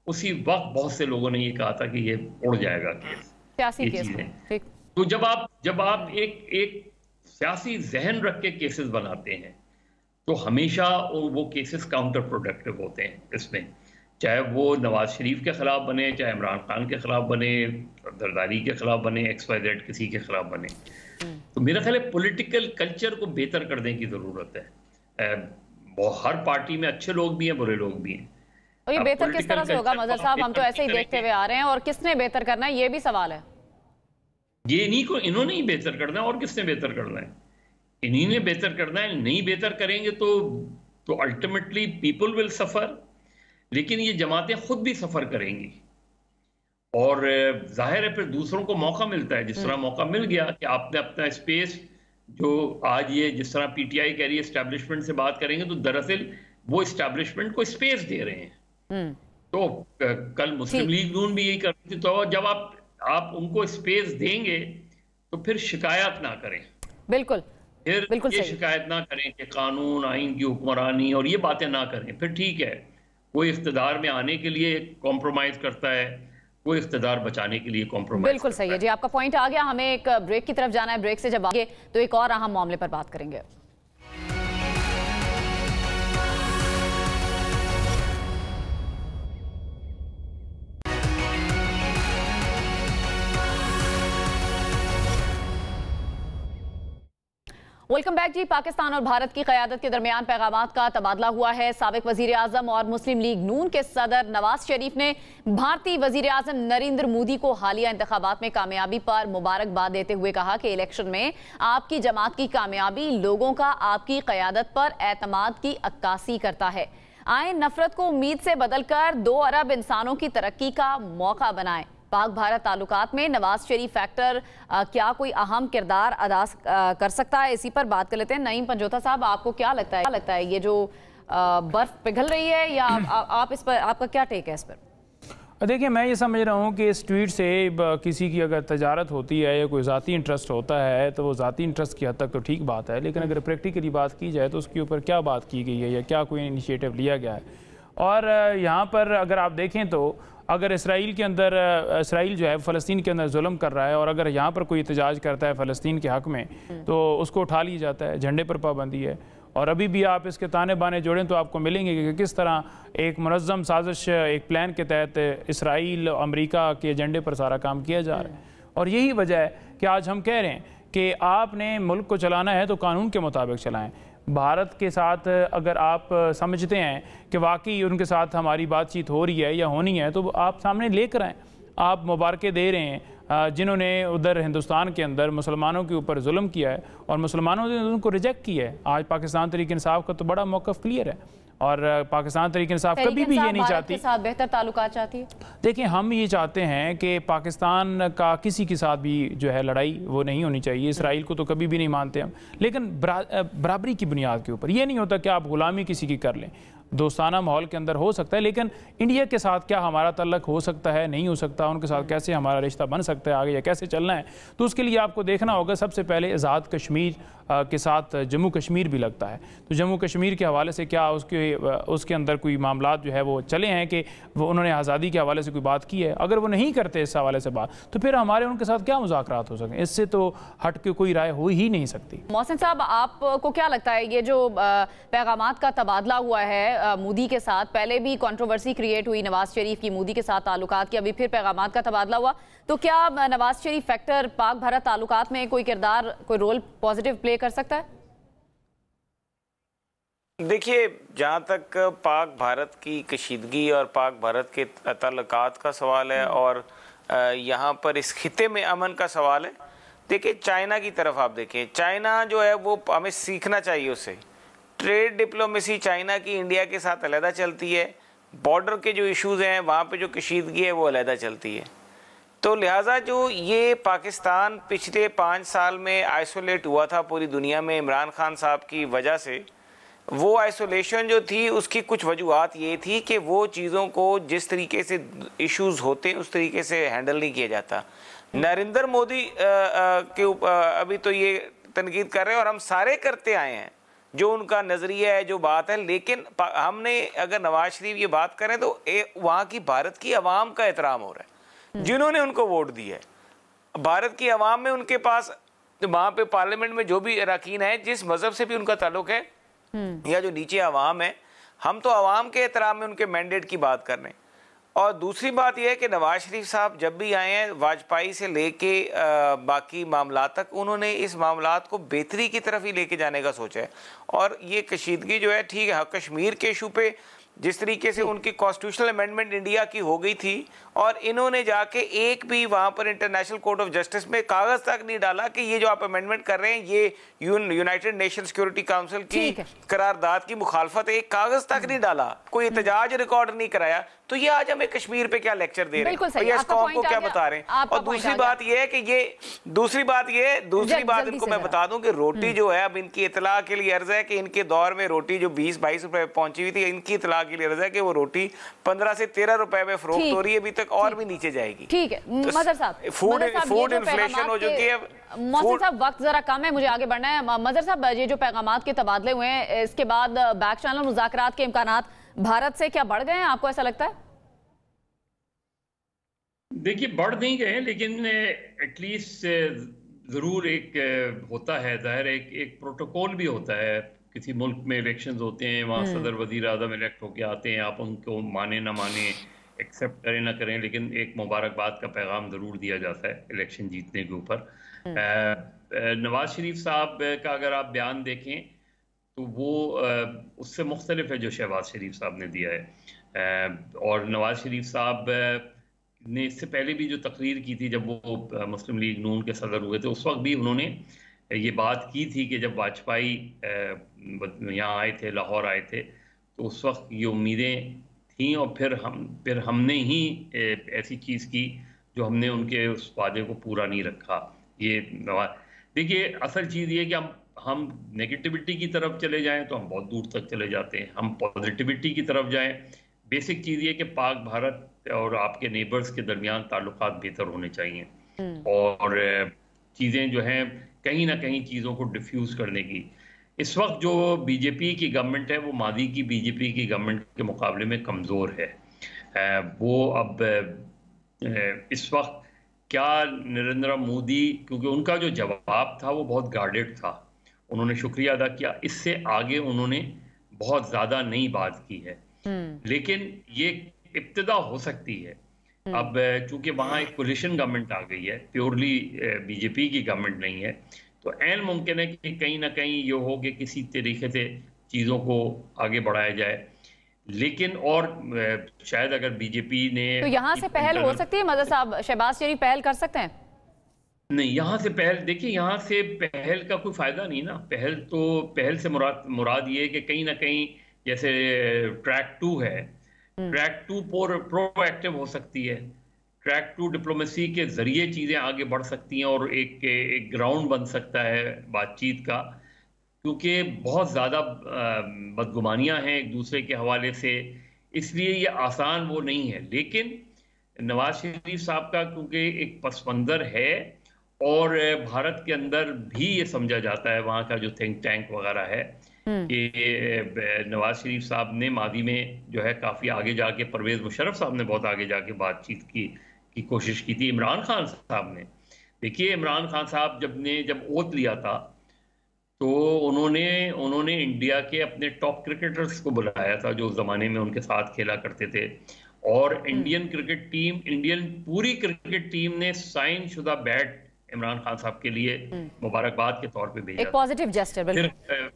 [SPEAKER 5] उसी वक्त बहुत से लोगों ने ये कहा था कि ये उड़ जाएगा केस।
[SPEAKER 1] सियासी केस।
[SPEAKER 5] तो जब आप एक सियासी जहन रख के केसेस बनाते हैं तो हमेशा वो केसेस काउंटर प्रोडक्टिव होते हैं इसमें, चाहे वो नवाज शरीफ के खिलाफ बने, चाहे इमरान खान के खिलाफ बने, जरदारी के खिलाफ बने, XYZ किसी के खिलाफ बने। तो मेरा ख्याल है पॉलिटिकल कल्चर को बेहतर करने की जरूरत है। हर पार्टी में अच्छे लोग भी हैं, बुरे लोग भी हैं।
[SPEAKER 1] और ये बेहतर किस तरह से होगा मजहर साहब? हम तो ऐसे ही देखते हुए आ रहे हैं, और किसने बेहतर करना है ये भी सवाल है।
[SPEAKER 5] ये इन्होंने ही बेहतर करना है, और किसने बेहतर करना है? इन्हीं ने बेहतर करना है। नहीं बेहतर करेंगे तो अल्टीमेटली पीपल विल सफर, लेकिन ये जमातें खुद भी सफर करेंगी, और जाहिर है फिर दूसरों को मौका मिलता है, जिस तरह मौका मिल गया कि आपने अपना स्पेस, जो आज ये जिस तरह PTI कह रही है एस्टैब्लिशमेंट से बात करेंगे, तो दरअसल वो एस्टैब्लिशमेंट को स्पेस दे रहे हैं। तो कल मुस्लिम लीग नून भी यही कर रही थी। तो जब आप उनको स्पेस देंगे तो फिर शिकायत ना करें।
[SPEAKER 1] बिल्कुल
[SPEAKER 5] ये शिकायत ना करें कि कानून आइन की हुक्मरानी और ये बातें ना करें। फिर ठीक है, कोई इख्तिदार में आने के लिए कॉम्प्रोमाइज करता है, कोई इख्तिदार बचाने के लिए कॉम्प्रोमाइज।
[SPEAKER 1] बिल्कुल सही है जी, आपका पॉइंट आ गया। हमें एक ब्रेक की तरफ जाना है, ब्रेक से जब आगे तो एक और अहम मामले पर बात करेंगे। वेलकम बैक जी। पाकिस्तान और भारत की क़यादत के दरमियान पैगामात का तबादला हुआ है। साबिक वज़ीर आज़म और मुस्लिम लीग नून के सदर नवाज शरीफ ने भारतीय वज़ीर आज़म नरेंद्र मोदी को हालिया इंतखाबात में कामयाबी पर मुबारकबाद देते हुए कहा कि इलेक्शन में आपकी जमात की कामयाबी लोगों का आपकी क़यादत पर एतमाद की अक्कासी करता है। आए नफरत को उम्मीद से बदलकर 2 अरब इंसानों की तरक्की का मौका बनाएं। पाक भारत ताल्लुकात में नवाज शरीफ फैक्टर क्या कोई अहम किरदार अदा कर सकता है? इसी पर बात कर लेते हैं। नईम पंजोता साहब, आपको क्या लगता है ये जो बर्फ पिघल रही है, या आप इस पर, आपका क्या टेक है इस पर?
[SPEAKER 3] देखिए, मैं ये समझ रहा हूँ कि इस ट्वीट से किसी की अगर तजारत होती है या कोई ज़ाती इंटरेस्ट होता है तो वो ज़ाती इंटरेस्ट की हद तक तो ठीक बात है, लेकिन अगर प्रैक्टिकली बात की जाए तो उसके ऊपर क्या बात की गई है या क्या कोई इनिशिएटिव लिया गया है। और यहाँ पर अगर आप देखें तो अगर इसराइल के अंदर, इसराइल जो है फ़लस्तीन के अंदर जुल्म कर रहा है, और अगर यहाँ पर कोई एहतजाज करता है फ़लस्तीन के हक़ में तो उसको उठा लिया जाता है, झंडे पर पाबंदी है। और अभी भी आप इसके ताने बाने जोड़ें तो आपको मिलेंगे कि किस तरह एक मुनज़्ज़म साजिश, एक प्लान के तहत इसराइल अमेरिका के एजेंडे पर सारा काम किया जा रहा है। और यही वजह है कि आज हम कह रहे हैं कि आपने मुल्क को चलाना है तो कानून के मुताबिक चलाएँ। भारत के साथ अगर आप समझते हैं कि वाकई उनके साथ हमारी बातचीत हो रही है या होनी है तो आप सामने लेकर आएँ। आप मुबारकें दे रहे हैं जिन्होंने उधर हिंदुस्तान के अंदर मुसलमानों के ऊपर जुल्म किया है और मुसलमानों ने उनको रिजेक्ट किया है। आज पाकिस्तान तहरीक इंसाफ का तो बड़ा मौक़िफ़ क्लियर है, और पाकिस्तान तहरीक इंसाफ कभी भी ये नहीं चाहती
[SPEAKER 1] के साथ बेहतर ताल्लुकात चाहती है।
[SPEAKER 3] देखिए, हम ये चाहते हैं कि पाकिस्तान का किसी के साथ भी जो है लड़ाई वो नहीं होनी चाहिए। इसराइल को तो कभी भी नहीं मानते हम, लेकिन बराबरी की बुनियाद के ऊपर। ये नहीं होता कि आप गुलामी किसी की कर लें। दोस्ताना माहौल के अंदर हो सकता है, लेकिन इंडिया के साथ क्या हमारा तल्लक हो सकता है, नहीं हो सकता, उनके साथ कैसे हमारा रिश्ता बन सकता है आगे या कैसे चलना है, तो उसके लिए आपको देखना होगा। सबसे पहले आज़ाद कश्मीर के साथ जम्मू कश्मीर भी लगता है, तो जम्मू कश्मीर के हवाले से क्या उसके अंदर कोई मामला जो है वो चले हैं कि वो उन्होंने आज़ादी के हवाले से कोई बात की है। अगर वो नहीं करते इस हवाले से बात, तो फिर हमारे उनके साथ क्या मुज़ाकरात हो सकें? इससे तो हट के कोई राय हो ही नहीं सकती।
[SPEAKER 1] मोहसिन साहब, आपको क्या लगता है ये जो पैगामात का तबादला हुआ है मोदी के साथ, पहले भी कंट्रोवर्सी क्रिएट हुई नवाज शरीफ की मोदी के साथ ताल्लुकात की, अभी फिर पैगामात का तबादला हुआ, तो क्या नवाज शरीफ फैक्टर पाक भारत ताल्लुकात में कोई किरदार, कोई रोल पॉजिटिव प्ले कर सकता है?
[SPEAKER 4] देखिए, जहाँ तक पाक भारत की कशीदगी और पाक भारत के ताल्लुकात का सवाल है और यहाँ पर इस खिते में अमन का सवाल है, देखिए चाइना की तरफ आप देखें, चाइना जो है वो हमें सीखना चाहिए उससे। ट्रेड डिप्लोमेसी चाइना की इंडिया के साथ अलहदा चलती है, बॉर्डर के जो इश्यूज़ हैं वहाँ पे जो कशीदगी है वो अलहदा चलती है। तो लिहाजा जो ये पाकिस्तान पिछले 5 साल में आइसोलेट हुआ था पूरी दुनिया में इमरान खान साहब की वजह से, वो आइसोलेशन जो थी उसकी कुछ वजूहत ये थी कि वो चीज़ों को जिस तरीके से इश्यूज़ होते हैं उस तरीके से हैंडल नहीं किया जाता। नरेंद्र मोदी के अभी तो ये तनकीद कर रहे हैं और हम सारे करते आए हैं जो उनका नज़रिया है, जो बात है, लेकिन हमने अगर नवाज शरीफ ये बात करें तो वहाँ की भारत की आवाम का एहतराम हो रहा है जिन्होंने उनको वोट दिया है। भारत की आवाम में उनके पास वहाँ पे पार्लियामेंट में जो भी अरकान है, जिस मज़हब से भी उनका ताल्लुक है या जो नीचे आवाम है, हम तो आवाम के एहतराम में उनके मैंडेट की बात कर रहे हैं। और दूसरी बात यह है कि नवाज शरीफ साहब जब भी आए हैं, वाजपेयी से लेके बाकी मामला तक, उन्होंने इस मामलात को बेहतरी की तरफ ही लेके जाने का सोचा है। और ये कशीदगी जो है, ठीक है, कश्मीर के इशू पे जिस तरीके से उनकी कॉन्स्टिट्यूशनल अमेंडमेंट इंडिया की हो गई थी और इन्होंने जाके एक भी वहाँ पर इंटरनेशनल कोर्ट ऑफ जस्टिस में कागज़ तक नहीं डाला कि ये जो आप अमेंडमेंट कर रहे हैं ये यूनाइटेड नेशन सिक्योरिटी काउंसिल की करारदाद की मुखालफत है, एक कागज़ तक नहीं डाला, कोई एहतजाज रिकॉर्ड नहीं कराया। तो ये आज हमें कश्मीर पे क्या लेक्चर दे रहे हैं, ये इस कौम को क्या बता रहे हैं। और दूसरी बात ये है कि दूसरी बात इनको मैं बता दूं कि रोटी जो है, अब इनकी इतला के लिए अर्ज है कि इनके दौर में रोटी जो 20-22 रुपए पहुंची हुई थी, इनकी इतला के लिए अर्ज है कि वो रोटी 15 से 13 रुपए में फरोख्त हो रही है, अभी तक और भी नीचे जाएगी।
[SPEAKER 1] ठीक है मजहर साहब,
[SPEAKER 4] फूड इन्फ्लेशन हो चुकी है।
[SPEAKER 1] मोहसिन साहब, वक्त जरा कम है, मुझे आगे बढ़ना है। मजहर साहब, ये जो पैगामात के तबादले हुए हैं, इसके बाद बैक चैनल मुज़ाकरात के इम्कानात भारत से क्या बढ़ गए हैं, आपको ऐसा लगता है?
[SPEAKER 5] देखिए, बढ़ नहीं गए, लेकिन एटलीस्ट ज़रूर एक होता है, ज़ाहिर एक प्रोटोकॉल भी होता है। किसी मुल्क में इलेक्शंस होते हैं, वहाँ सदर वज़ीर आज़म इलेक्ट होके आते हैं, आप उनको माने ना माने, एक्सेप्ट करें ना करें, लेकिन एक मुबारकबाद का पैगाम ज़रूर दिया जाता है इलेक्शन जीतने के ऊपर। नवाज शरीफ साहब का अगर आप बयान देखें तो वो उससे मुख्तलिफ है जो शहबाज शरीफ साहब ने दिया है। और नवाज शरीफ साहब ने इससे पहले भी जो तकरीर की थी जब वो मुस्लिम लीग नून के सदर हुए थे, उस वक्त भी उन्होंने ये बात की थी कि जब वाजपेयी यहाँ आए थे, लाहौर आए थे, तो उस वक्त ये उम्मीदें थीं और फिर हमने ही ऐसी चीज़ की जो हमने उनके उस वादे को पूरा नहीं रखा। ये देखिए, असल चीज़ ये कि हम नेगेटिविटी की तरफ चले जाएं तो हम बहुत दूर तक चले जाते हैं, हम पॉजिटिविटी की तरफ जाएं। बेसिक चीज़ ये कि पाक भारत और आपके नेबर्स के दरमियान ताल्लुकात बेहतर होने चाहिए और चीज़ें जो हैं कहीं ना कहीं चीज़ों को डिफ्यूज़ करने की। इस वक्त जो बीजेपी की गवर्नमेंट है वो मादी की बीजेपी की गवर्नमेंट के मुकाबले में कमज़ोर है। वो अब इस वक्त क्या नरेंद्र मोदी, क्योंकि उनका जो जवाब था वो बहुत गार्डेड था, उन्होंने शुक्रिया अदा किया, इससे आगे उन्होंने बहुत ज़्यादा नई बात की है, लेकिन ये इब्तिदा हो सकती है। अब चूंकि वहाँ एक कोलिशन गवर्नमेंट आ गई है, प्योरली बीजेपी की गवर्नमेंट नहीं है, तो ऐन मुमकिन है कि कहीं ना कहीं ये हो कि किसी तरीके से चीज़ों को आगे बढ़ाया जाए। लेकिन और शायद अगर बीजेपी ने
[SPEAKER 1] तो यहाँ से पहल हो सकती है, मदर साहब, शहबाज शरीफ पहल कर सकते हैं?
[SPEAKER 5] नहीं, यहाँ से पहल, देखिए यहाँ से पहल का कोई फ़ायदा नहीं ना। पहल से मुराद ये है कि कहीं ना कहीं जैसे ट्रैक 2 है, ट्रैक 2 प्रोएक्टिव हो सकती है, ट्रैक 2 डिप्लोमेसी के जरिए चीज़ें आगे बढ़ सकती हैं और एक ग्राउंड बन सकता है बातचीत का, क्योंकि बहुत ज़्यादा बदगुमानियाँ हैं एक दूसरे के हवाले से, इसलिए ये आसान वो नहीं है। लेकिन नवाज शरीफ साहब का क्योंकि एक पस मंज़र है और भारत के अंदर भी ये समझा जाता है, वहाँ का जो थिंक टैंक वगैरह है, कि नवाज शरीफ साहब ने मादी में जो है काफ़ी आगे जाके, परवेज़ मुशर्रफ साहब ने बहुत आगे जाके बातचीत की कोशिश की थी। इमरान खान साहब ने, देखिए इमरान खान साहब जब ओथ लिया था तो उन्होंने इंडिया के अपने टॉप क्रिकेटर्स को बुलाया था जो उस ज़माने में उनके साथ खेला करते थे, और पूरी क्रिकेट टीम ने साइन शुदा बैट इमरान खान साहब के लिए मुबारकबाद के तौर पे भेजा,
[SPEAKER 1] एक पॉजिटिव जेस्चर।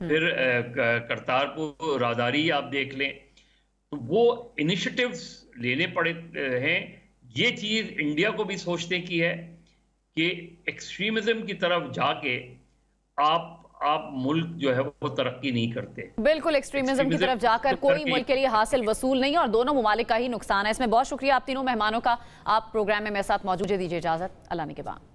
[SPEAKER 5] फिर करतारपुर राहदारी आप देख लें, तो वो इनिशिएटिव्स लेने पड़े हैं। ये चीज़ इंडिया को भी सोचने की है कि एक्सट्रीमिज्म की तरफ जाके आप मुल्क जो है वो तरक्की नहीं करते।
[SPEAKER 1] बिल्कुल, एक्सट्रीमिज्म की तरफ जाकर कोई मुल्क के लिए हासिल वसूल नहीं है और दोनों ममालिक का ही नुकसान है। इसमें बहुत शुक्रिया आप तीनों मेहमानों का। आप प्रोग्राम में मेरे साथ मौजूद है, दीजिए इजाजत, अल्लाह ने के बाद।